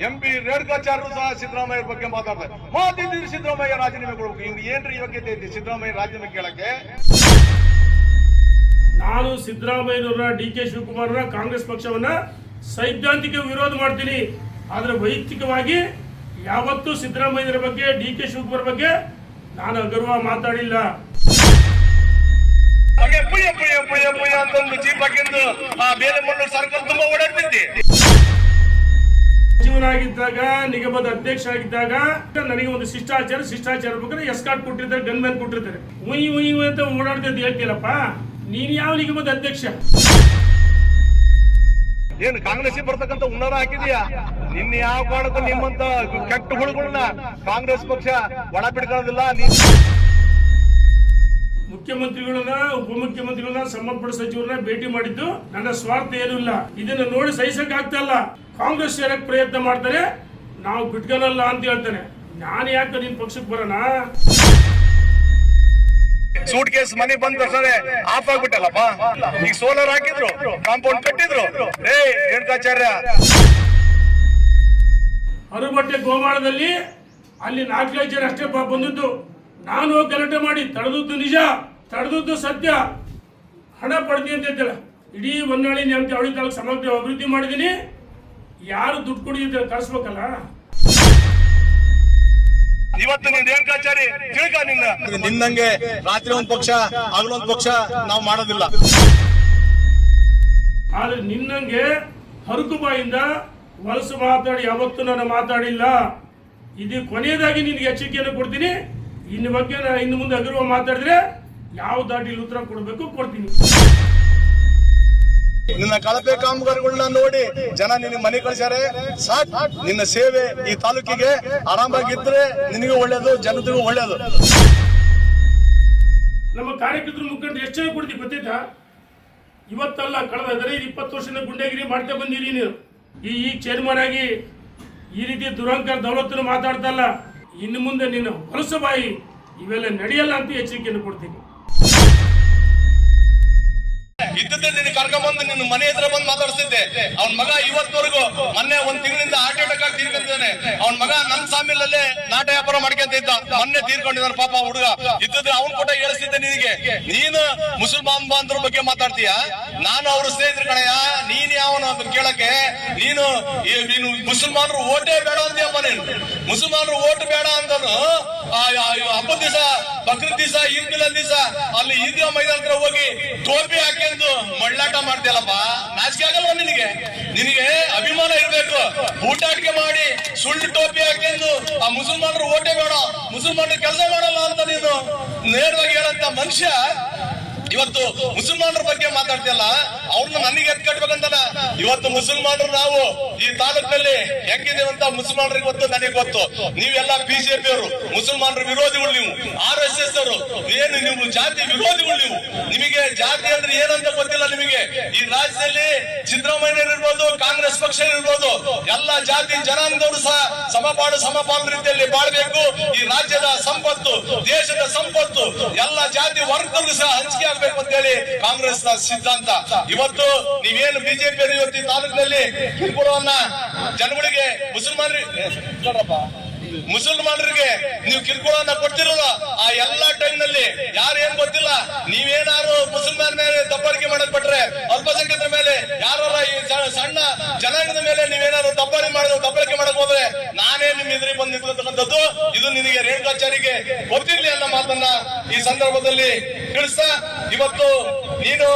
MP ರೇಣುಕಾಚಾರ್ಯರು ಸಹ ಸಿದ್ದರಾಮಯ್ಯ ಬಗ್ಗೆ ಮಾತಾಡ್ತಾರೆ. ಮಾತಿದ್ದೀರಿ ಸಿದ್ದರಾಮಯ್ಯ ರಾಜೀನಾಮೆ ಕೊಡಬೇಕು. ಇವ್ರು ಏನ್ರಿ ಯೋಗ್ಯತೆ ಐತಿ ಸಿದ್ದರಾಮಯ್ಯ ರಾಜೀನಾಮೆ ಕೇಳಕ್ಕೆ? ನಾನು ಸಿದ್ದರಾಮಯ್ಯನವರ DK ಶಿವಕುಮಾರ್ನ ಕಾಂಗ್ರೆಸ್ ಪಕ್ಷವನ್ನ ಸೈದ್ಧಾಂತಿಕ ವಿರೋಧ ಮಾಡ್ತೀನಿ. ಆದ್ರೆ ವೈಯಕ್ತಿಕವಾಗಿ ಯಾವತ್ತೂ ಸಿದ್ದರಾಮಯ್ಯರ ಬಗ್ಗೆ DK ಶಿವಕುಮಾರ್ ಬಗ್ಗೆ ನಾನು ಅಗರ್ವ ಮಾತಾಡಿಲ್ಲ. ಸಚಿವನಾಗಿದ್ದಾಗ ನಿಗಮದ ಅಧ್ಯಕ್ಷ ಆಗಿದ್ದಾಗ ನನಗೆ ಒಂದು ಶಿಷ್ಟಾಚಾರ ಬೇಕಾದ್ರೆ ಎಸ್ಕಾರ್ಟ್ ಕೊಟ್ಟಿರ್ತಾರೆ, ಗನ್ ಮ್ಯಾನ್ ಕೊಟ್ಟಿರ್ತಾರೆ. ಉಯ್ ಅಂತ ಓಡಾಡ್ತಿದ್ದು ಹೇಳ್ತೀರಪ್ಪ. ನೀನ್ ಯಾವ ನಿಗಮದ ಅಧ್ಯಕ್ಷ? ಏನು ಕಾಂಗ್ರೆಸ್ ಬರ್ತಕ್ಕಂಥ ಹುನ್ನಾರ ಹಾಕಿದ್ಯಾ? ನಿನ್ನ ಯಾವ ಕಾರಣಕ್ಕೂ ನಿಮ್ಮಂತ ಕೆಟ್ಟ ಹುಳುಗಳನ್ನ ಕಾಂಗ್ರೆಸ್ ಪಕ್ಷ ಒಳ ಬಿಡ್ಕೊಳ್ಳೋದಿಲ್ಲ. ಮುಖ್ಯಮಂತ್ರಿಗಳನ್ನ, ಉಪಮುಖ್ಯಮಂತ್ರಿಗಳನ್ನ, ಸಂಬಂಧಪಟ್ಟ ಸಚಿವರನ್ನ ಭೇಟಿ ಮಾಡಿದ್ದು ನನ್ನ ಸ್ವಾರ್ಥ ಏನೂ ಇಲ್ಲ. ಇದನ್ನ ನೋಡಿ ಸಹಿಸಕ್ ಆಗ್ತಾ ಇಲ್ಲ. ಕಾಂಗ್ರೆಸ್ ಸೇರಕ್ ಪ್ರಯತ್ನ ಮಾಡ್ತಾರೆ, ನಾವು ಬಿಟ್ಕೊಳಲ್ಲ ಅಂತ ಹೇಳ್ತಾನೆ. ನಾನು ಯಾಕೆ ನಿನ್ ಪಕ್ಷಕ್ಕೆ ಬರೋಣ? ಸೂಟ್ ಕೇಸ್ ಮನೆ ಬಂದ ತಕ್ಷಣ ಆಫ್ ಆಗ್ಬಿಟ್ಟಲ್ಲಪ್ಪ. ಈಗ ಸೋಲಾರ್ ಹಾಕಿದ್ರು, ಕಾಂಪೌಂಡ್ ಕಟ್ಟಿದ್ರು. ರೇಣುಕಾಚಾರ್ಯ ಅರುಬಟ್ಟೆ ಗೋಮಾಳದಲ್ಲಿ ಅಲ್ಲಿ 4 ಜನ ಅಷ್ಟೇ ಬಂದಿದ್ದು. ನಾನು ಹೋಗಿ ಗಲಾಟೆ ಮಾಡಿ ತಡೆದದ್ದು ನಿಜ, ತಡೆದದ್ದು ಸತ್ಯ. ಹಣ ಪಡೆದಿ ಅಂತ ಹೇಳ್ತಾಳೆ. ಇಡೀ ಹೊನ್ನಾಳಿ ನ್ಯಾಮತಿ ತಾಲೂಕು ಸಮಗ್ರ ಅಭಿವೃದ್ಧಿ ಮಾಡಿದೀನಿ. ಯಾರು ದುಡ್ಡು ಕೊಡಿ ಕಳಿಸ್ಬೇಕಲ್ಲ. ಇವತ್ತು ನೀನ್ ರೇಣುಕಾಚಾರ್ಯ ತಿಳ್ಕ. ನಿನ್ನಂಗೆ ರಾತ್ರಿ ಒಂದ್ ಪಕ್ಷ ಹಗಲೊಂದ್ ಪಕ್ಷ ನಾವು ಮಾಡೋದಿಲ್ಲ. ಆದ್ರೆ ನಿನ್ನಂಗೆ ಹರುಕುಬಾಯಿಂದ ವಲಸು ಮಾತಾಡಿ ಯಾವತ್ತೂ ನಾನು ಮಾತಾಡಿಲ್ಲ. ಇದು ಕೊನೆಯದಾಗಿ ನಿನ್ಗೆ ಎಚ್ಚರಿಕೆಯನ್ನು ಕೊಡ್ತೀನಿ. ಇನ್ನು ಬಗ್ಗೆ ಇನ್ನು ಮುಂದೆ ಅಗರ್ವ ಮಾತಾಡಿದ್ರೆ ಯಾವ ದಾಟಿಲಿ ಉತ್ತರ ಕೊಡಬೇಕು ಕೊಡ್ತೀನಿ. ನಿನ್ನ ಕಳಪೆ ಕಾಮಗಾರಿಗಳನ್ನ ನೋಡಿ ಜನ ನಿನ್ನ ಮನೆ ಕಳಿಸ್ಯಾರೆ. ಸಾಕ್, ನಿನ್ನ ಸೇವೆ ಈ ತಾಲೂಕಿಗೆ ಆರಾಮಾಗಿದ್ರೆ ನಿನಗೂ ಒಳ್ಳೇದು, ಜನತೆಗೂ ಒಳ್ಳೇದು. ನಮ್ಮ ಕಾರ್ಯಕರ್ತರು ಮುಖಂಡರು ಎಷ್ಟು ಜನ ಕೊಡ್ತೀವಿ ಗೊತ್ತಿದ್ದ? ಇವತ್ತಲ್ಲ, ಕಳೆದ 15-20 ವರ್ಷದಿಂದ ಗುಂಡಾಗಿರಿ ಮಾಡ್ತಾ ಬಂದಿರಿ ನೀವು. ಈಗ ಚೇರ್ಮನ್ ಆಗಿ ಈ ರೀತಿ ದುರಂಕಾರ ದೌಲತ್ತನ್ನು ಮಾತಾಡ್ತಲ್ಲ. ಇನ್ನು ಮುಂದೆ ನೀನು ಹೊಲಸು ಬಾಯಿ ಇವೆಲ್ಲ ನಡೆಯಲ್ಲ ಅಂತ ಎಚ್ಚರಿಕೆಯನ್ನು ಕೊಡ್ತೀನಿ. ಇದ್ದದ್ದೇ ನಿನ್ನ ಕರ್ಕೊಂಡ್ಬಂದು ನಿನ್ನ ಮನೆ ಹತ್ರ ಬಂದು ಮಾತಾಡ್ತಿದ್ದೆ. ಅವನ್ ಮಗ ಇವತ್ತವರೆಗೂ ಮೊನ್ನೆ 1 ತಿಂಗಳಿಂದ ಹಾರ್ಟ್ ಅಟ್ಯಾಕ್ ಆಗಿ ತೀರ್ಕೊಂಡಿದ್ದಾನೆ. ಅವನ್ ಮಗ ನನ್ನ ಸಾಮಿಲಲ್ಲೇ ನಾಟ ವ್ಯಾಪಾರ ಮಾಡ್ಕೊಂತ ಇದ್ದ. ಮೊನ್ನೆ ತೀರ್ಕೊಂಡಿದ್ದಾನೆ ಪಾಪ ಹುಡುಗ. ಇದ್ದದ್ರೆ ಅವ್ನ್ ಕೂಡ ಹೇಳಿಸ್ತಿದ್ದೆ ನಿನಗೆ. ನೀನು ಮುಸಲ್ಮಾನ್ ಬಾಂಧವ್ರ ಬಗ್ಗೆ ಮಾತಾಡ್ತೀಯ. ನಾನು ಅವ್ರ ಸ್ನೇಹಿತರು ಕಣಯ್ಯ. ನೀನ್ ಯಾವನ ಕೇಳಕ್ಕೆ? ನೀನು ಮುಸಲ್ಮಾನರು ಓಟೇ ಬೇಡ ಅಂತೀಯಪ್ಪ. ನೀನು ಮುಸಲ್ಮಾನರು ಓಟ್ ಬೇಡ ಅಂದನು. ಹಬ್ಬದ ದಿವಸ, ಬಕ್ರೀದ್ ದಿವಸ, ಈದ್ ಮಿಲಾದ್ ದಿವಸ ಅಲ್ಲಿ ಈದ್ಗಾ ಮೈದಾನ ಹೋಗಿ ಟೋಪಿ ಹಾಕ್ಯಂದು ಮಳ್ಳಾಟ ಮಾಡ್ತೀಯಲ್ಲಪ್ಪ. ನಾಚಿಕೆ ಆಗಲ್ವ ನಿನಗೆ? ನಿನಗೆ ಅಭಿಮಾನ ಇರ್ಬೇಕು. ಊಟಾಟಿಕೆ ಮಾಡಿ ಸುಳ್ಳು ಟೋಪಿ ಹಾಕ್ಯಂದು ಆ ಮುಸಲ್ಮಾನರು ಓಟೇ ಬೇಡ, ಮುಸಲ್ಮಾನರು ಕೆಲಸ ಮಾಡಲ್ಲ ಅಂತ ನೀನು ನೇರವಾಗಿ ಹೇಳಂತ ಮನುಷ್ಯ ಇವತ್ತು ಮುಸಲ್ಮಾನರ ಬಗ್ಗೆ ಮಾತಾಡ್ತಿಯಲ್ಲ. ಅವ್ರನ್ನ ನನಗೆ ಎತ್ ಕಟ್ಬೇಕಂತಾನ. ಇವತ್ತು ಮುಸಲ್ಮಾನರು ನಾವು ಈ ತಾಲೂಕಿನಲ್ಲಿ ಹೆಂಗಿದೇವಂತ ಮುಸಲ್ಮಾನರಿಗೆ ಗೊತ್ತು, ನನಗೆ ಗೊತ್ತು. ನೀವೆಲ್ಲ BJP ಅವರು ಮುಸಲ್ಮಾನರ ವಿರೋಧಿಗಳು. ನೀವು RSS ಅವರು ಏನು, ನೀವು ಜಾತಿ ವಿರೋಧಿಗಳು. ನೀವು ನಿಮಗೆ ಜಾತಿ ಅಂದ್ರೆ ಏನಂತ ಗೊತ್ತಿಲ್ಲ. ನಿಮಗೆ ಈ ರಾಜ್ಯದಲ್ಲಿ ಸಿದ್ದರಾಮಯ್ಯ ಇರ್ಬೋದು, ಕಾಂಗ್ರೆಸ್ ಪಕ್ಷ ಇರ್ಬೋದು, ಎಲ್ಲ ಜಾತಿ ಜನಾಂಗದವರು ಸಹ ಸಮಪಾಲು ರೀತಿಯಲ್ಲಿ ಬಾಳ್ಬೇಕು. ಈ ರಾಜ್ಯದ ಸಂಪತ್ತು, ದೇಶದ ಸಂಪತ್ತು ಎಲ್ಲ ಜಾತಿ ವರ್ಗದವರು ಸಹ ಹಂಚಿಕೆ ಆಗ್ಬೇಕು ಅಂತ ಹೇಳಿ ಕಾಂಗ್ರೆಸ್ ಸಿದ್ಧಾಂತ. ಇವತ್ತು ನೀವೇನು BJP ಇವತ್ತು ಈ ತಾಲೂಕಿನಲ್ಲಿ ಕಿರುಕುಳವನ್ನ ಜನಗಳಿಗೆ ಮುಸಲ್ಮಾನರಿಗೆ ನೀವು ಕಿರುಕುಳವನ್ನ ಕೊಡ್ತಿರಲ್ಲ. ಆ ಎಲ್ಲಾ ಟೈಮ್ ನಲ್ಲಿ ಯಾರು ಏನ್ ಗೊತ್ತಿಲ್ಲ. ನೀವೇನಾದ್ರು ಮುಸಲ್ಮಾನ ಮೇಲೆ ದಬ್ಬಾಳಿಕೆ ಮಾಡಕ್ ಬಿಟ್ರೆ, ಅಲ್ಪಸಂಖ್ಯಾತರ ಮೇಲೆ, ಯಾರು ಈ ಸಣ್ಣ ಜನಾಂಗದ ಮೇಲೆ ನೀವೇನಾದ್ರು ದಬ್ಬಾಳಿಕೆ ಮಾಡಕ್ ಹೋದ್ರೆ ನಾನೇ ನಿಮ್ ಎದುರಿಗೆ ಬಂದು ನಿಂತಿರ್ತಕ್ಕಂಥದ್ದು. ಇದು ನಿನಗೆ ರೇಣುಕಾಚಾರ್ಯಗೆ ಗೊತ್ತಿರ್ಲಿ ಅನ್ನೋ ಮಾತನ್ನ ಈ ಸಂದರ್ಭದಲ್ಲಿ ತಿಳಿಸ್ತಾ, ಇವತ್ತು ನೀನು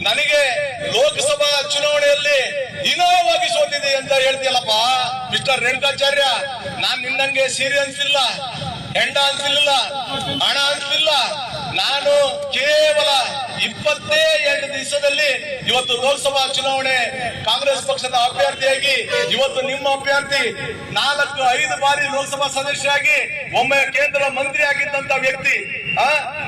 ನನಗೆ ಲೋಕಸಭಾ ಚುನಾವಣೆಯಲ್ಲಿ ಹೀನಾಯವಾಗಿ ಸೋತಿದೆ ಅಂತ ಹೇಳ್ತೀಯಲ್ಲಪ್ಪ ಮಿಸ್ಟರ್ ರೇಣುಕಾಚಾರ್ಯ. ನಾನ್ ನಿನ್ನಂಗೆ ಸೀರೆ ಅನ್ಸಿಲ್ಲ, ಹೆಂಡ ಅನ್ಸಿಲ್ಲ, ಹಣ ಅನ್ಸಿಲ್ಲ. ನಾನು ಕೇವಲ 28 ದಿವಸದಲ್ಲಿ ಇವತ್ತು ಲೋಕಸಭಾ ಚುನಾವಣೆ ಕಾಂಗ್ರೆಸ್ ಪಕ್ಷದ ಅಭ್ಯರ್ಥಿಯಾಗಿ, ಇವತ್ತು ನಿಮ್ಮ ಅಭ್ಯರ್ಥಿ 4-5 ಬಾರಿ ಲೋಕಸಭಾ ಸದಸ್ಯರಾಗಿ, ಒಮ್ಮೆ ಕೇಂದ್ರ ಮಂತ್ರಿ ಆಗಿದ್ದಂತ ವ್ಯಕ್ತಿ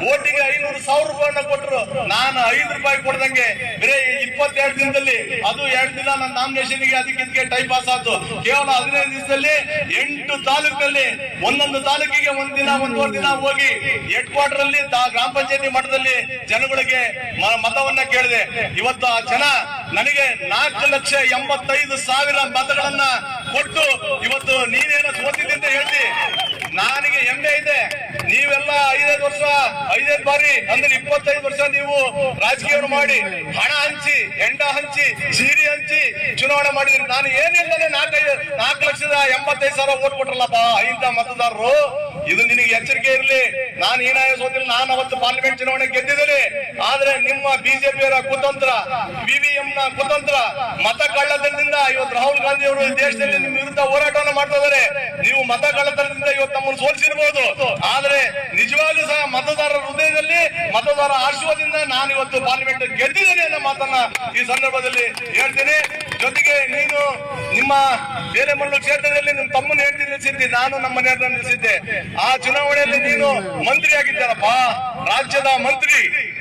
ಓಟಿಗೆ 500,000 ರೂಪಾಯಿನ ಕೊಟ್ಟರು. ನಾನು 5 ರೂಪಾಯಿ ಕೊಡ್ದಂಗೆ ಬೇರೆ 22 ದಿನದಲ್ಲಿ, ಅದು 2 ದಿನ ನನ್ನ ನಾಮಿನೇಷನ್ಗೆ ಅದಕ್ಕೆ ಟೈಮ್ ಪಾಸ್ ಆಯ್ತು. ಕೇವಲ 15 ದಿವಸದಲ್ಲಿ 8 ತಾಲೂಕಲ್ಲಿ ಒಂದೊಂದು ತಾಲೂಕಿಗೆ ಒಂದಿನ 1.5 ದಿನ ಹೋಗಿ ಹೆಡ್ ಕ್ವಾರ್ಟರ್ ಅಲ್ಲಿ ಗ್ರಾಮ ಪಂಚಾಯತಿ ಮಟ್ಟದಲ್ಲಿ ಜನಗಳಿಗೆ ಮತವನ್ನ ಕೇಳಿದೆ. ಇವತ್ತು ಆ ಜನ ನನಗೆ 4,85,000 ಮತಗಳನ್ನ ಕೊಟ್ಟು ಇವತ್ತು ನೀನೇನೋ ಸೋತಿದ್ದೆ ಅಂತ ಹೇಳ್ತಿ. ನನಗೆ ಹೆಮ್ಮೆ ಇದೆ. ನೀವೆಲ್ಲ 5 ಬಾರಿ ಅಂದ್ರೆ 25 ವರ್ಷ ನೀವು ರಾಜಕೀಯವನ್ನು ಮಾಡಿ ಹಣ ಹಂಚಿ, ಹೆಂಡ ಹಂಚಿ, ಸೀರೆ ಹಂಚಿ ಚುನಾವಣೆ ಮಾಡಿದ್ರಿ. ನಾನು ಏನಿಲ್ಲದೆ 4,85,000 ಓಟ್ ಕೊಟ್ರಲ್ಲಪ್ಪ ಇಂಥ ಮತದಾರರು. ಇದು ನಿನಗೆ ಎಚ್ಚರಿಕೆ ಇರಲಿ. ನಾನು ಏನಾಗ ಸೋತಿಲ್ಲ. ನಾನು ಅವತ್ತು ಪಾರ್ಲಿಮೆಂಟ್ ಚುನಾವಣೆ ಗೆದ್ದಿದ್ದೇನೆ. ಆದ್ರೆ ನಿಮ್ಮ ಬಿಜೆಪಿಯವರ ಕುತಂತ್ರ, ವಿವಿಎಂ ನ ಕುತಂತ್ರ, ಮತ ಕಳ್ಳತನದಿಂದ ಇವತ್ತು ರಾಹುಲ್ ಗಾಂಧಿ ಅವರು ದೇಶದಲ್ಲಿ ನಿಮ್ಮ ವಿರುದ್ಧ ಹೋರಾಟವನ್ನು ಮಾಡ್ತಾ ಇದ್ದಾರೆ. ನೀವು ಮತ ಕಳ್ಳತನದಿಂದ ಇವತ್ತು ನಮ್ಮನ್ನು ಸೋಲಿಸಿರ್ಬೋದು. ಆದ್ರೆ ನಿಜವಾಗ್ಲೂ ಸಹ ಮತದಾರರ ಹೃದಯದಲ್ಲಿ, ಮತದಾರರ ಆಶೀರ್ವಾದದಿಂದ ನಾನು ಇವತ್ತು ಪಾರ್ಲಿಮೆಂಟ್ ಗೆದ್ದಿದ್ದೇನೆ ಅನ್ನೋ ಮಾತನ್ನ ಈ ಸಂದರ್ಭದಲ್ಲಿ ಹೇಳ್ತೀನಿ. ಜೊತೆಗೆ ನೀನು ನಿಮ್ಮ ಬೇಲೆಮಲ್ಲೂರು ಕ್ಷೇತ್ರದಲ್ಲಿ ನಿಮ್ಮ ತಮ್ಮನ ಹೆಂಡತಿ ನಿಲ್ಲಿಸಿದ್ದಿ, ನಾನು ನಮ್ಮ ಮನೆಯವ್ರನ್ನ ನಿಲ್ಲಿಸಿದ್ದೆ. ಆ ಚುನಾವಣೆಯಲ್ಲಿ ನೀನು ಮಂತ್ರಿ ಆಗಿದ್ದಾರಪ್ಪ, ರಾಜ್ಯದ ಮಂತ್ರಿ.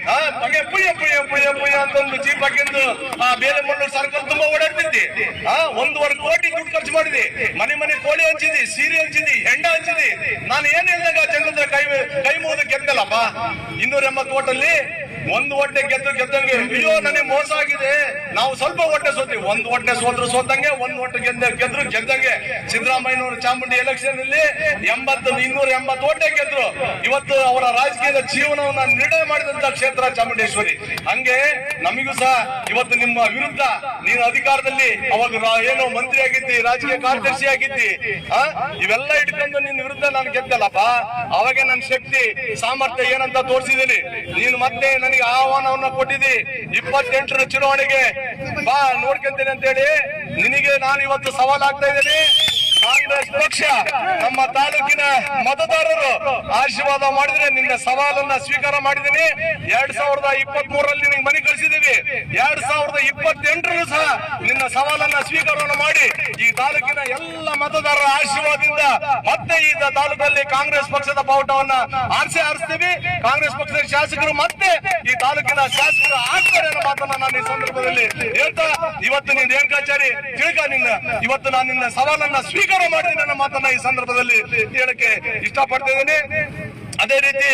ಹಾಗೆ ಪುಯ್ಯ ಪುಯ್ಯ ಪುಯ್ಯ ಪುಯ್ಯ ಅಂತ ಒಂದು ಜೀಪ್ ಹಾಕಿದ್ದು ಆ ಬೇಲೆಮಲ್ಲೂರು ಸರ್ಕಲ್ ತುಂಬಾ ಓಡಾಡ್ತಿದ್ದಿ. 1.5 ಕೋಟಿ ದುಡ್ಡು ಖರ್ಚು ಮಾಡಿದಿ. ಮನೆ ಕೋಳಿ ಹಂಚಿದಿ, ಸೀರೆ ಹಂಚಿದಿ, ಹೆಂಡ ಹಂಚಿದಿ. ನಾನು ಏನ್ ಹೇಳಿದಾಗ ಜನರ ಕೈ ಮುಗಿದು ಗೆದ್ದಲ್ಲಪ್ಪ. 280 ಓಟಲ್ಲಿ 1 ಓಟೆ ಗೆದ್ದಂಗೆ. ಅಯ್ಯೋ ನನಗೆ ಮೋಸ ಆಗಿದೆ, ನಾವು ಸ್ವಲ್ಪ ಓಟೆ ಸೋತೀವಿ. 1 ಓಟೆ ಸೋತಂಗೆ, 1 ಓಟೆ ಗೆದ್ದಂಗೆ. ಸಿದ್ದರಾಮಯ್ಯನವರು ಚಾಮುಂಡಿ ಎಲೆಕ್ಷನ್ ಅಲ್ಲಿ 280 ಓಟೆ ಗೆದ್ರು. ಇವತ್ತು ಅವರ ರಾಜಕೀಯದ ಜೀವನವನ್ನ ನಿರ್ಣಯ ಮಾಡಿದಂತ ಕ್ಷೇತ್ರ ಚಾಮುಂಡೇಶ್ವರಿ. ಹಂಗೆ ನಮಗೂ ಸಹ ಇವತ್ತು ನಿಮ್ಮ ವಿರುದ್ಧ ನೀನು ಅಧಿಕಾರದಲ್ಲಿ ಅವಾಗ ಏನೋ ಮಂತ್ರಿ ಆಗಿದ್ದಿ, ರಾಜಕೀಯ ಕಾರ್ಯದರ್ಶಿ ಆಗಿದ್ದಿ, ಇವೆಲ್ಲ ಇಟ್ಕೊಂಡು ನಿನ್ನ ವಿರುದ್ಧ ನಾನು ಗೆದ್ದಲ್ಲಪ್ಪ. ಅವಾಗೆ ನನ್ನ ಶಕ್ತಿ ಸಾಮರ್ಥ್ಯ ಏನಂತ ತೋರಿಸಿದ್ದೀನಿ. ನೀನು ಮತ್ತೆ ನನಗೆ ಆಹ್ವಾನವನ್ನ ಕೊಟ್ಟಿದ್ದಿ 28ರ ಚುನಾವಣೆಗೆ ಬಾ ನೋಡ್ಕೊಂತೇನೆ ಅಂತ ಹೇಳಿ. ನಿನಗೆ ನಾನು ಇವತ್ತು ಸವಾಲ್ ಆಗ್ತಾ ಇದ್ದೀನಿ. ಕಾಂಗ್ರೆಸ್ ಪಕ್ಷ ನಮ್ಮ ತಾಲೂಕಿನ ಮತದಾರರು ಆಶೀರ್ವಾದ ಮಾಡಿದ್ರೆ ನಿನ್ನ ಸವಾಲನ್ನ ಸ್ವೀಕಾರ ಮಾಡಿದ್ದೀನಿ. 2023ರಲ್ಲಿ ನಿನಗೆ ಮನೆ ಕಳಿಸಿದೀವಿ. 2028ರಲ್ಲೂ ಸಹ ನಿನ್ನ ಸವಾಲನ್ನ ಸ್ವೀಕಾರವನ್ನು ಮಾಡಿ ಈ ತಾಲೂಕಿನ ಎಲ್ಲ ಮತದಾರರ ಆಶೀರ್ವಾದದಿಂದ ಮತ್ತೆ ಈ ತಾಲೂಕಲ್ಲಿ ಕಾಂಗ್ರೆಸ್ ಪಕ್ಷದ ಬಾವುಟವನ್ನ ಆರಿಸ್ತೀವಿ. ಕಾಂಗ್ರೆಸ್ ಪಕ್ಷದ ಶಾಸಕರು ಮತ್ತೆ ಈ ತಾಲೂಕಿನ ಶಾಸಕರು ಆಗ್ತಾರೆ ಅನ್ನೋ ಮಾತನ್ನ ನಾನು ಈ ಸಂದರ್ಭದಲ್ಲಿ ಹೇಳ್ತಾ, ಇವತ್ತು ನೀನು ರೇಣುಕಾಚಾರಿ ತಿಳ್ಕ, ಇವತ್ತು ನಾನು ನಿನ್ನ ಸವಾಲನ್ನ ಸ್ವೀಕಾರ ಮಾಡಿದ್ದೀನಿ ನನ್ನ ಮಾತನ್ನ ಈ ಸಂದರ್ಭದಲ್ಲಿ ಹೇಳಕ್ಕೆ ಇಷ್ಟಪಡ್ತಾ ಇದ್ದೀನಿ. ಅದೇ ರೀತಿ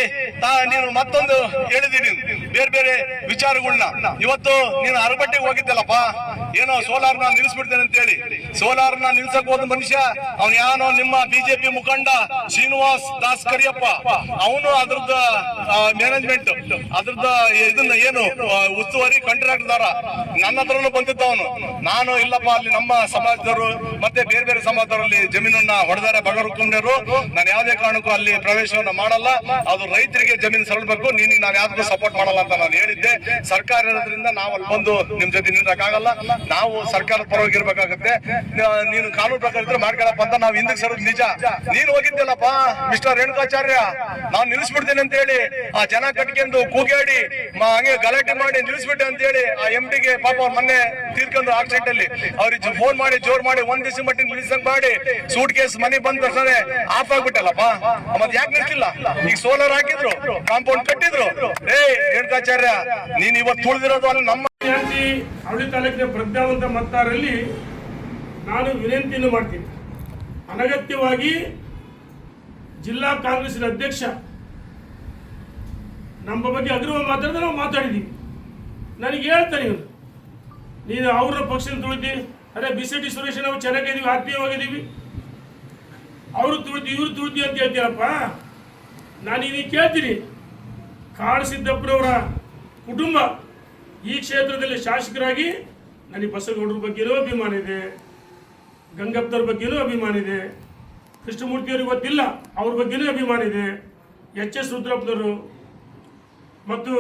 ನೀನು ಮತ್ತೊಂದು ಹೇಳಿದೀನಿ, ಬೇರೆ ಬೇರೆ ವಿಚಾರಗಳನ್ನ. ಇವತ್ತು ನೀನು ಅರಬಟ್ಟಿಗೆ ಹೋಗಿದ್ದಲ್ಲಪ್ಪ, ಏನೋ ಸೋಲಾರ್ನ ನಿಲ್ಲಿಸ್ಬಿಡ್ತೇನೆ ಅಂತ ಹೇಳಿ. ಸೋಲಾರ್ನ ನಿಲ್ಸಕ್ ಹೋದ ಮನುಷ್ಯ ಅವನು ಯಾನೋ ನಿಮ್ಮ ಬಿಜೆಪಿ ಮುಖಂಡ ಶ್ರೀನಿವಾಸ್ ದಾಸ್ ಕರಿಯಪ್ಪ. ಅವನು ಅದ್ರದ್ದು ಮ್ಯಾನೇಜ್ಮೆಂಟ್, ಅದ್ರದ್ದು ಇದನ್ನ ಏನು ಉಸ್ತುವಾರಿ ಕಾಂಟ್ರಾಕ್ಟ್ದಾರ ನನ್ನ ಹತ್ರನು ಬಂದಿದ್ದವನು. ನಾನು ಇಲ್ಲಪ್ಪ, ಅಲ್ಲಿ ನಮ್ಮ ಸಮಾಜದವರು ಮತ್ತೆ ಬೇರೆ ಬೇರೆ ಸಮಾಜದವರಲ್ಲಿ ಜಮೀನನ್ನ ಹೊಡೆದಾರೆ ಬಗರುಕೊಂಡರು. ನಾನು ಯಾವುದೇ ಕಾರಣಕ್ಕೂ ಅಲ್ಲಿ ಪ್ರವೇಶವನ್ನ ಮಾಡಲ್ಲ. ಅದು ರೈತರಿಗೆ ಜಮೀನು ಸರಳಬೇಕು. ನೀನು ನಾನು ಯಾವ್ದು ಸಪೋರ್ಟ್ ಮಾಡಲ್ಲ ಅಂತ ನಾನು ಹೇಳಿದ್ದೆ. ಸರ್ಕಾರ ಇರೋದ್ರಿಂದ ನಾವು ಅಲ್ಲಿ ಬಂದು ನಿಮ್ ಜೊತೆ ನಿಂತಕ್ಕಾಗಲ್ಲ. ನಾವು ಸರ್ಕಾರದ ಪರವಾಗಿ ಇರ್ಬೇಕಾಗತ್ತೆ. ನೀನು ಕಾನೂನು ಪ್ರಕಾರ ಇದ್ರೆ ಮಾಡ್ಕೊಳಪ್ಪ ಅಂತ ನಾವು ಹಿಂದಕ್ಕೆ ಸರೋದು ನಿಜ. ನೀನು ಹೋಗಿದ್ದಲ್ಲಪ್ಪ ಮಿಸ್ಟರ್ ರೇಣುಕಾಚಾರ್ಯ, ನಾನು ನಿಲ್ಲಿಸ್ಬಿಡ್ತೇನೆ ಅಂತ ಹೇಳಿ ಆ ಜನ ಕಟ್ಕೊಂಡು ಕೂಗಾಡಿ ಹಂಗೆ ಗಲಾಟೆ ಮಾಡಿ ನಿಲ್ಲಿಸ್ಬಿಟ್ಟೆ ಅಂತ ಹೇಳಿ ಆ ಎಂಪಿಗೆ ಪಾಪ ಅವ್ರ ಮೊನ್ನೆ ತೀರ್ಕೊಂಡು ಆಕ್ಸಿಡೆಂಟ್ ಅಲ್ಲಿ ಅವ್ರಿಗೆ ಫೋನ್ ಮಾಡಿ ಜೋರ್ ಮಾಡಿ 1 ದಿವಸ ಮಟ್ಟಿಗೆ ನಿಲ್ಲಿಸಂಗ್ ಮಾಡಿ ಸೂಟ್ ಕೇಸ್ ಮನೆ ಬಂದ ತಕ್ಷಣ ಆಫ್ ಆಗ್ಬಿಟ್ಟಲ್ಲಪ್ಪ. ಮತ್ತೆ ಯಾಕೆ ನಿಲ್ಸಿಲ್ಲ? ಈಗ ಸೋಲಾರ್ ಹಾಕಿದ್ರು, ಕಾಂಪೌಂಡ್ ಕಟ್ಟಿದ್ರು. ರೇಣುಕಾಚಾರ್ಯ, ನೀನ್ ಇವತ್ತು ತುಳಿದಿರೋದು ಅಲ್ಲಿ ನಮ್ಮ ಅವಳಿ ತಾಲೂಕಿನ ಪ್ರಜ್ಞಾವಂತ ಮತದಾರರಲ್ಲಿ ನಾನು ವಿನಂತಿಯನ್ನು ಮಾಡ್ತೀನಿ. ಅನಗತ್ಯವಾಗಿ ಜಿಲ್ಲಾ ಕಾಂಗ್ರೆಸ್ನ ಅಧ್ಯಕ್ಷ ನಮ್ಮ ಬಗ್ಗೆ ಅಗೌರವ ಮಾತಾಡಿದ್ರೆ ನಾವು ಮಾತಾಡಿದ್ದೀವಿ. ನನಗೆ ಹೇಳ್ತಾನೆ ಇವನು, ನೀನು ಅವ್ರ ಪಕ್ಷನ ತುಳಿದಿ, ಅದೇ BCT ಸುರೇಶ್ ನಾವು ಚೆನ್ನಾಗಿದ್ದೀವಿ, ಆತ್ಮೀಯವಾಗಿದ್ದೀವಿ, ಅವರು ತುಳಿದಿ ಇವ್ರು ತುಳಿದಿ ಅಂತ ಹೇಳ್ತೀರಪ್ಪ. ನಾನು ಇದೀಗ ಕೇಳ್ತೀನಿ, ಕಾಡು ಸಿದ್ದಪ್ಪನವರ ಕುಟುಂಬ ಈ ಕ್ಷೇತ್ರದಲ್ಲಿ ಶಾಸಕರಾಗಿ ನನಗೆ ಬಸವಗೌಡರ ಬಗ್ಗೆನೂ ಅಭಿಮಾನ ಇದೆ, ಗಂಗಪ್ಪನವ್ರ ಬಗ್ಗೆನೂ ಅಭಿಮಾನ ಇದೆ, ಕೃಷ್ಣಮೂರ್ತಿಯವ್ರಿಗೆ ಗೊತ್ತಿಲ್ಲ ಅವ್ರ ಬಗ್ಗೆನೂ ಅಭಿಮಾನ ಇದೆ, HS ರುದ್ರಪ್ಪನವರು ಮತ್ತು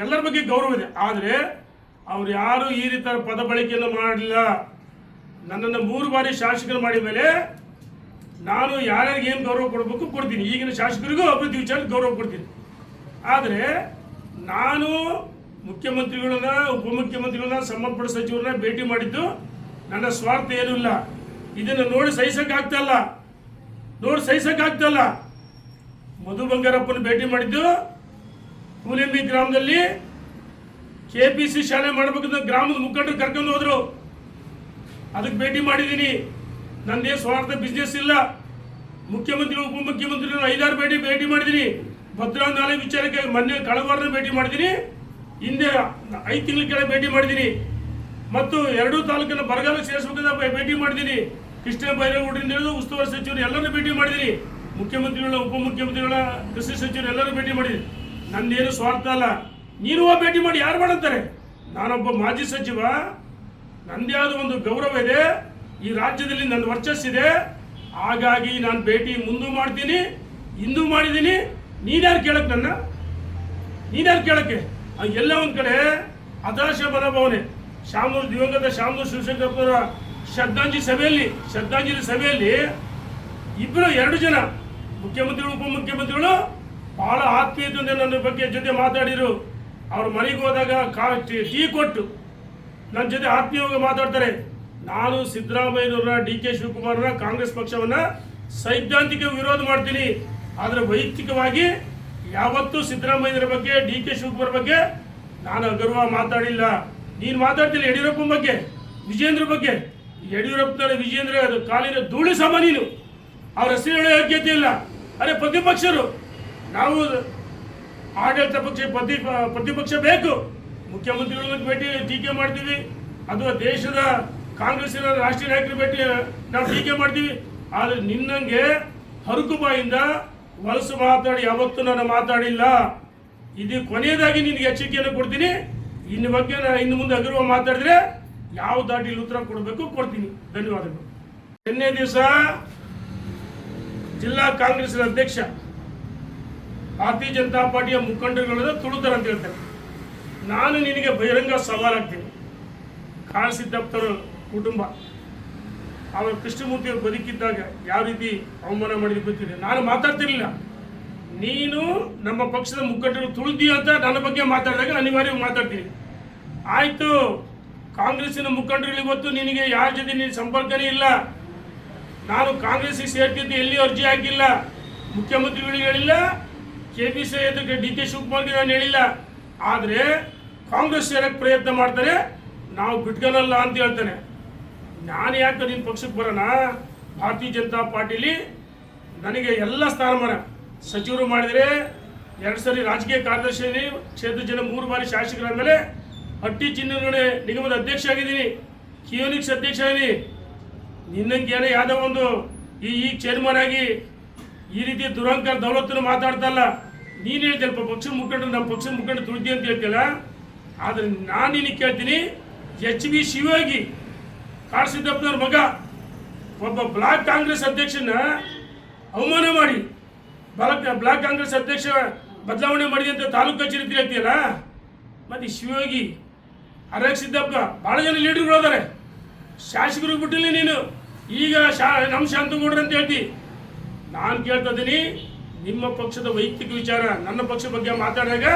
ಎಲ್ಲರ ಬಗ್ಗೆ ಗೌರವ ಇದೆ. ಆದರೆ ಅವ್ರು ಯಾರು ಈ ರೀತಿ ಪದ ಬಳಕೆಯನ್ನು ಮಾಡಲಿಲ್ಲ. ನನ್ನನ್ನು 3 ಬಾರಿ ಶಾಸಕರು ಮಾಡಿದ ಮೇಲೆ ನಾನು ಯಾರ್ಯಾರಿಗೆ ಏನು ಗೌರವ ಕೊಡಬೇಕು ಕೊಡ್ತೀನಿ. ಈಗಿನ ಶಾಸಕರಿಗೂ ಅಭಿವೃದ್ಧಿ ವಿಚಾರಕ್ಕೆ ಗೌರವ ಕೊಡ್ತೀನಿ. ಆದರೆ ನಾನು ಮುಖ್ಯಮಂತ್ರಿಗಳನ್ನ, ಉಪಮುಖ್ಯಮಂತ್ರಿಗಳನ್ನ, ಸಂಬಂಧಪಟ್ಟ ಸಚಿವರನ್ನ ಭೇಟಿ ಮಾಡಿದ್ದು ನನ್ನ ಸ್ವಾರ್ಥ ಏನೂ ಇಲ್ಲ. ಇದನ್ನು ನೋಡಿ ಸಹಿಸಕ್ಕಾಗ್ತಲ್ಲ. ಮಧು ಬಂಗಾರಪ್ಪನ ಭೇಟಿ ಮಾಡಿದ್ದು ಕೂಲಿಂಬಿ ಗ್ರಾಮದಲ್ಲಿ KPC ಶಾಲೆ ಮಾಡಬೇಕಂತ ಗ್ರಾಮದ ಮುಖಂಡರು ಕರ್ಕೊಂಡು ಹೋದ್ರು. ಅದಕ್ಕೆ ಭೇಟಿ ಮಾಡಿದ್ದೀನಿ. ನಂದೇ ಸ್ವಾರ್ಥ ಬಿಸ್ನೆಸ್ ಇಲ್ಲ. ಮುಖ್ಯಮಂತ್ರಿಗಳು ಉಪಮುಖ್ಯಮಂತ್ರಿಗಳು 5-6 ಭೇಟಿ ಮಾಡಿದ್ದೀನಿ. ಭದ್ರಾ ನಾಲೆ ವಿಚಾರಕ್ಕೆ ಮೊನ್ನೆ ಕಳೆದ ಭೇಟಿ ಮಾಡಿದ್ದೀನಿ. ಹಿಂದೆ 5 ತಿಂಗಳ ಕೆಳಗೆ ಭೇಟಿ ಮಾಡಿದ್ದೀನಿ. ಮತ್ತು 2 ತಾಲೂಕಿನ ಬರಗಾಲ ಸೇರಿಸಬೇಕಂತ ಭೇಟಿ ಮಾಡಿದ್ದೀನಿ. ಕೃಷ್ಣ ಬೈರೇಗೌಡರಿಂದ ಹಿಡಿದು ಉಸ್ತುವಾರಿ ಸಚಿವರು ಎಲ್ಲರನ್ನೂ ಭೇಟಿ ಮಾಡಿದ್ದೀನಿ. ಮುಖ್ಯಮಂತ್ರಿಗಳ ಉಪಮುಖ್ಯಮಂತ್ರಿಗಳ ಕೃಷಿ ಸಚಿವರು ಎಲ್ಲರೂ ಭೇಟಿ ಮಾಡಿದ್ದೀನಿ. ನಂದೇನು ಸ್ವಾರ್ಥ ಅಲ್ಲ. ನೀನು ಭೇಟಿ ಮಾಡಿ ಯಾರು ಮಾಡಂತಾರೆ? ನಾನೊಬ್ಬ ಮಾಜಿ ಸಚಿವ, ನಂದೇ ಆದ ಒಂದು ಗೌರವ ಇದೆ. ಈ ರಾಜ್ಯದಲ್ಲಿ ನನ್ನ ವರ್ಚಸ್ಸಿದೆ. ಹಾಗಾಗಿ ನಾನು ಭೇಟಿ ಮುಂದೂ ಮಾಡ್ತೀನಿ, ಇಂದೂ ಮಾಡಿದ್ದೀನಿ. ನೀನ್ಯಾರು ಕೇಳಕ್ಕೆ ನನ್ನ? ನೀನ್ಯಾರು ಕೇಳಕ್ಕೆ? ಎಲ್ಲ ಒಂದು ಕಡೆ ಹತಾಶ ಮನೋಭಾವನೆ. ದಿವಂಗತ ಶಾಮನೂರು ಶಿವಶಂಕರಪ್ಪನವರ ಶ್ರದ್ಧಾಂಜಲಿ ಸಭೆಯಲ್ಲಿ 2 ಜನ ಮುಖ್ಯಮಂತ್ರಿಗಳು ಉಪಮುಖ್ಯಮಂತ್ರಿಗಳು ಬಹಳ ಆತ್ಮೀಯತೆಯಿಂದ ನನ್ನ ಬಗ್ಗೆ ಜೊತೆ ಮಾತಾಡಿರು. ಅವ್ರ ಮನೆಗೆ ಹೋದಾಗ ಟೀ ಕೊಟ್ಟು ನನ್ನ ಜೊತೆ ಆತ್ಮೀಯವಾಗಿ ಮಾತಾಡ್ತಾರೆ. ನಾನು ಸಿದ್ದರಾಮಯ್ಯನವರ DK ಶಿವಕುಮಾರನ ಕಾಂಗ್ರೆಸ್ ಪಕ್ಷವನ್ನ ಸೈದ್ಧಾಂತಿಕ ವಿರೋಧ ಮಾಡ್ತೀನಿ. ಆದರೆ ವೈಯಕ್ತಿಕವಾಗಿ ಯಾವತ್ತೂ ಸಿದ್ದರಾಮಯ್ಯನವರ ಬಗ್ಗೆ DK ಶಿವಕುಮಾರ್ ಬಗ್ಗೆ ನಾನು ಅಗರ್ವ ಮಾತಾಡಿಲ್ಲ. ನೀನು ಮಾತಾಡ್ತಿಲ್ಲ ಯಡಿಯೂರಪ್ಪನ ಬಗ್ಗೆ, ವಿಜೇಂದ್ರ ಬಗ್ಗೆ. ಯಡಿಯೂರಪ್ಪನ ವಿಜೇಂದ್ರ ಕಾಲಿನ ಧೂಳಿ ಸಮ ನೀನು. ಅವ್ರ ಹೆಸರು ಹೇಳೋ ಯೋಗ್ಯತೆ ಇಲ್ಲ. ಅರೆ ಪ್ರತಿಪಕ್ಷರು, ನಾವು ಆಡಳಿತ ಪಕ್ಷ ಪ್ರತಿಪಕ್ಷ ಬೇಕು. ಮುಖ್ಯಮಂತ್ರಿಗಳ ಭೇಟಿ ಟೀಕೆ ಮಾಡ್ತೀವಿ, ಅಥವಾ ದೇಶದ ಕಾಂಗ್ರೆಸ್ಸಿನ ರಾಷ್ಟ್ರೀಯ ನಾಯಕರ ಭೇಟಿ ನಾವು ಟೀಕೆ ಮಾಡ್ತೀವಿ. ಆದರೆ ನಿನ್ನಂಗೆ ಹರುಕುಬಾಯಿಂದ ವಲಸು ಮಾತಾಡಿ ಯಾವತ್ತೂ ನಾನು ಮಾತಾಡಿಲ್ಲ. ಇದು ಕೊನೆಯದಾಗಿ ನಿನಗೆ ಎಚ್ಚರಿಕೆಯನ್ನು ಕೊಡ್ತೀನಿ. ಇನ್ನು ಬಗ್ಗೆ ನಾನು ಇನ್ನು ಮುಂದೆ ಅಗರ್ವ ಮಾತಾಡಿದ್ರೆ ಯಾವ ದಾಟಿಲಿ ಉತ್ತರ ಕೊಡಬೇಕು ಕೊಡ್ತೀನಿ. ಧನ್ಯವಾದಗಳು. ನಿನ್ನೆ ದಿವಸ ಜಿಲ್ಲಾ ಕಾಂಗ್ರೆಸ್ ಅಧ್ಯಕ್ಷ ಭಾರತೀಯ ಜನತಾ ಪಾರ್ಟಿಯ ಮುಖಂಡರುಗಳನ್ನ ತುಳುತ್ತಾರೆ ಅಂತ ಹೇಳ್ತಾರೆ. ನಾನು ನಿನಗೆ ಬಹಿರಂಗ ಸವಾಲಾಗ್ತೀನಿ. ಕಾಳಸಿದ್ದಪ್ಪರ ಕುಟುಂಬ ಅವರ ಕೃಷ್ಣಮೂರ್ತಿಯವರು ಬದುಕಿದ್ದಾಗ ಯಾವ ರೀತಿ ಅವಮಾನ ಮಾಡಿದ ಗೊತ್ತಿದೆ. ನಾನು ಮಾತಾಡ್ತಿರ್ಲಿಲ್ಲ. ನೀನು ನಮ್ಮ ಪಕ್ಷದ ಮುಖಂಡರು ತುಳಿದಿ ಅಂತ ನನ್ನ ಬಗ್ಗೆ ಮಾತಾಡಿದಾಗ ಅನಿವಾರ್ಯವಾಗಿ ಮಾತಾಡ್ತೀನಿ. ಆಯಿತು, ಕಾಂಗ್ರೆಸ್ಸಿನ ಮುಖಂಡರು ಇವತ್ತು ನಿನಗೆ ಯಾರ ಜೊತೆ ನಿನ್ನ ಸಂಪರ್ಕನೇ ಇಲ್ಲ. ನಾನು ಕಾಂಗ್ರೆಸ್ಸಿಗೆ ಸೇರ್ತಿದ್ದು ಎಲ್ಲಿ ಅರ್ಜಿ ಹಾಕಿಲ್ಲ, ಮುಖ್ಯಮಂತ್ರಿಗಳಿಗೆ ಹೇಳಿಲ್ಲ, KPC DK ಶಿವಕುಮಾರ್ಗೆ ನಾನು ಹೇಳಿಲ್ಲ. ಆದರೆ ಕಾಂಗ್ರೆಸ್ ಸೇರಕ್ಕೆ ಪ್ರಯತ್ನ ಮಾಡ್ತಾರೆ, ನಾವು ಬಿಟ್ಕೊಳಲ್ಲ ಅಂತ ಹೇಳ್ತಾನೆ. ನಾನು ಯಾಕೆ ನಿನ್ನ ಪಕ್ಷಕ್ಕೆ ಬರೋಣ? ಭಾರತೀಯ ಜನತಾ ಪಾರ್ಟಿಲಿ ನನಗೆ ಎಲ್ಲ ಸ್ಥಾನಮಾನ ಸಚಿವರು ಮಾಡಿದರೆ, 2 ಸರಿ ರಾಜಕೀಯ ಕಾರ್ಯದರ್ಶಿ, ಕ್ಷೇತ್ರ ಜನ 3 ಬಾರಿ ಶಾಸಕರ ಮೇಲೆ ಹಟ್ಟಿ ಚಿನ್ನಗಡೆ ನಿಗಮದ ಅಧ್ಯಕ್ಷ ಆಗಿದ್ದೀನಿ, ಕಿಯೋನಿಕ್ಸ್ ಅಧ್ಯಕ್ಷ ಆಗಿದ್ದೀನಿ. ನಿನ್ನಂಗೇನೆ ಯಾವುದೋ ಒಂದು ಈ ಚೇರ್ಮನ್ ಆಗಿ ಈ ರೀತಿ ದುರಂಕಾರ ದೌಲತ್ತನ್ನು ಮಾತಾಡ್ತಲ್ಲ. ನೀನು ಹೇಳ್ತಿಲ್ಪ ಪಕ್ಷದ ಮುಖಂಡರು, ನಮ್ಮ ಪಕ್ಷದ ಮುಖಂಡರು ತುಳಿದಿ ಅಂತ ಹೇಳ್ತಿಲ್ಲ. ಆದರೆ ನಾನು ನಿನಗೆ ಕೇಳ್ತೀನಿ, HB ಶಿವಯೋಗಿ ಕಾಳಸಿದ್ದಪ್ಪನವ್ರ ಮಗ ಒಬ್ಬ ಬ್ಲಾಕ್ ಕಾಂಗ್ರೆಸ್ ಅಧ್ಯಕ್ಷನ ಅವಮಾನ ಮಾಡಿ ಬ್ಲಾಕ್ ಕಾಂಗ್ರೆಸ್ ಅಧ್ಯಕ್ಷ ಬದಲಾವಣೆ ಮಾಡಿದೆ ಅಂತ ತಾಲೂಕು ಕಚೇರಿ ಹೇಳ್ತೀಯಲ್ಲ. ಮತ್ತು ಶಿವಯೋಗಿ ಸಿದ್ದಪ್ಪ ಭಾಳ ಜನ ಲೀಡರ್ಗಳು ಅದಾರೆ. ಶಾಸಕರು ಬಿಟ್ಟಿಲ್ಲ ನೀನು. ಈಗ ನಮ್ಮ ಶಾಂತಗೌಡ್ರು ಅಂತ ಹೇಳ್ತಿ. ನಾನು ಕೇಳ್ತಾ ಇದ್ದೀನಿ, ನಿಮ್ಮ ಪಕ್ಷದ ವೈಯಕ್ತಿಕ ವಿಚಾರ ನನ್ನ ಪಕ್ಷ ಬಗ್ಗೆ ಮಾತಾಡಿದಾಗ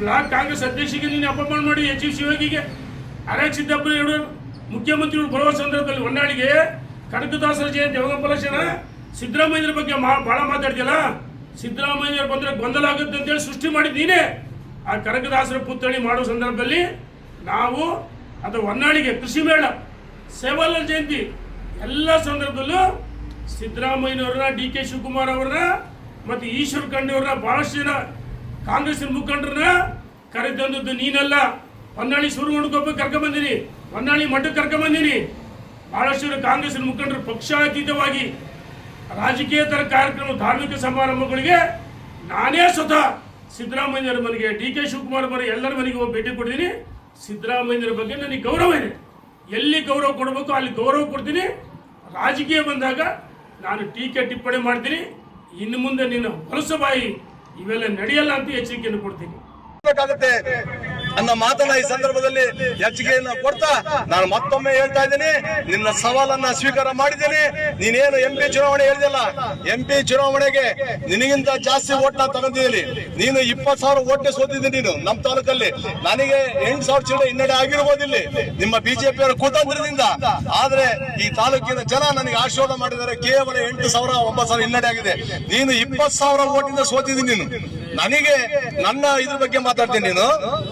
ಬ್ಲಾಕ್ ಕಾಂಗ್ರೆಸ್ ಅಧ್ಯಕ್ಷರಿಗೆ ನೀನು ಅಪಮಾನ ಮಾಡಿ HB ಶಿವಯೋಗಿಗೆ ಸಿದ್ದಪ್ಪ ಹೇಳು. ಮುಖ್ಯಮಂತ್ರಿಗಳು ಬರುವ ಸಂದರ್ಭದಲ್ಲಿ ಹೊನ್ನಾಳಿಗೆ ಕನಕದಾಸರ ಜಯಂತಿ ಯೋಗಪಲಕ್ಷಣ ಸಿದ್ದರಾಮಯ್ಯರ ಬಗ್ಗೆ ಭಾಳ ಮಾತಾಡ್ತಿಯಲ್ಲ. ಸಿದ್ದರಾಮಯ್ಯರು ಬಂದರೆ ಗೊಂದಲ ಆಗುತ್ತೆ ಅಂತೇಳಿ ಸೃಷ್ಟಿ ಮಾಡಿದ್ದು ನೀನೇ. ಆ ಕನಕದಾಸರ ಪುತ್ಥಳಿ ಮಾಡೋ ಸಂದರ್ಭದಲ್ಲಿ ನಾವು ಅಥವಾ ಹೊನ್ನಾಳಿಗೆ ಕೃಷಿ ಮೇಳ, ಸೇವಾಲಾಲ್ ಜಯಂತಿ ಎಲ್ಲ ಸಂದರ್ಭದಲ್ಲೂ ಸಿದ್ದರಾಮಯ್ಯನವ್ರನ್ನ, DK ಶಿವಕುಮಾರ್ ಅವ್ರನ್ನ ಮತ್ತು ಈಶ್ವರ್ ಖಂಡ್ರೆಯವ್ರನ್ನ, ಭಾಳಷ್ಟು ಜನ ಕಾಂಗ್ರೆಸ್ಸಿನ ಮುಖಂಡರನ್ನ ಕರೆತಂದದ್ದು ನೀನಲ್ಲ. ಹೊನ್ನಾಳಿ ಸೂರ್ಯಗೊಂಡಗೊಬ್ಬ ಕರ್ಕೊಂಬಂದಿನಿ, ಹೊನ್ನಾಳಿ ಮಠಕ್ಕೆ ಕರ್ಕೊಂಬಂದಿನಿ. ಭಾಳಷ್ಟು ಜನ ಕಾಂಗ್ರೆಸ್ಸಿನ ಮುಖಂಡರು ಪಕ್ಷಾತೀತವಾಗಿ ರಾಜಕೀಯೇತರ ಕಾರ್ಯಕ್ರಮ, ಧಾರ್ಮಿಕ ಸಮಾರಂಭಗಳಿಗೆ ನಾನೇ ಸ್ವತಃ ಸಿದ್ದರಾಮಯ್ಯರ ಮನೆಗೆ, DK ಶಿವಕುಮಾರ್ ಮನೆ, ಎಲ್ಲರ ಮನೆಗೆ ಹೋಗಿ ಭೇಟಿ ಕೊಡ್ತೀನಿ. ಸಿದ್ದರಾಮಯ್ಯರ ಬಗ್ಗೆ ನನಗೆ ಗೌರವ ಇದೆ. ಎಲ್ಲಿ ಗೌರವ ಕೊಡಬೇಕು ಅಲ್ಲಿ ಗೌರವ ಕೊಡ್ತೀನಿ. ರಾಜಕೀಯ ಬಂದಾಗ ನಾನು ಟೀಕೆ ಟಿಪ್ಪಣಿ ಮಾಡ್ತೀನಿ. ಇನ್ನು ಮುಂದೆ ನಿನ್ನ ಹೊಲಸು ಬಾಯಿ ಇವೆಲ್ಲ ನಡೆಯಲ್ಲ ಅಂತ ಎಚ್ಚರಿಕೆಯನ್ನು ಕೊಡ್ತೀನಿ. ಅನ್ನೋ ಮಾತನ್ನ ಈ ಸಂದರ್ಭದಲ್ಲಿ ಹೆಚ್ಚಿಗೆಯನ್ನ ಕೊಡ್ತಾ ನಾನು ಮತ್ತೊಮ್ಮೆ ಹೇಳ್ತಾ ಇದ್ದೀನಿ, ನಿನ್ನ ಸವಾಲನ್ನ ಸ್ವೀಕಾರ ಮಾಡಿದ್ದೀನಿ. ನೀನೇನು MP ಚುನಾವಣೆ ಹೇಳಿದಲ್ಲ, MP ಚುನಾವಣೆಗೆ ನಿನಗಿಂತ ಜಾಸ್ತಿ ಓಟ್ ನಾ ತಗೊಂಡಿದ್ದೀನಿ. ನೀನು 20,000 ಓಟ್ ಸೋತಿದ್ದೀನಿ ನೀನು ನಮ್ಮ ತಾಲೂಕಲ್ಲಿ. ನನಗೆ 8,000 ಚಿಲ್ಲರೆ ಹಿನ್ನಡೆ ಆಗಿರ್ಬೋದಿಲ್ಲಿ ನಿಮ್ಮ ಬಿಜೆಪಿಯವರ ಕುತಂತ್ರದಿಂದ. ಆದ್ರೆ ಈ ತಾಲೂಕಿನ ಜನ ನನಗೆ ಆಶೀರ್ವಾದ ಮಾಡಿದ್ದಾರೆ. ಕೇವಲ 8,000 9,000 ಹಿನ್ನಡೆ ಆಗಿದೆ. ನೀನು 20,000 ಓಟಿಂದ ಸೋತಿದ್ದೀನಿ ನೀನು. ನನಗೆ ನನ್ನ ಇದ್ರ ಬಗ್ಗೆ ಮಾತಾಡ್ತೀನಿ. ನೀನು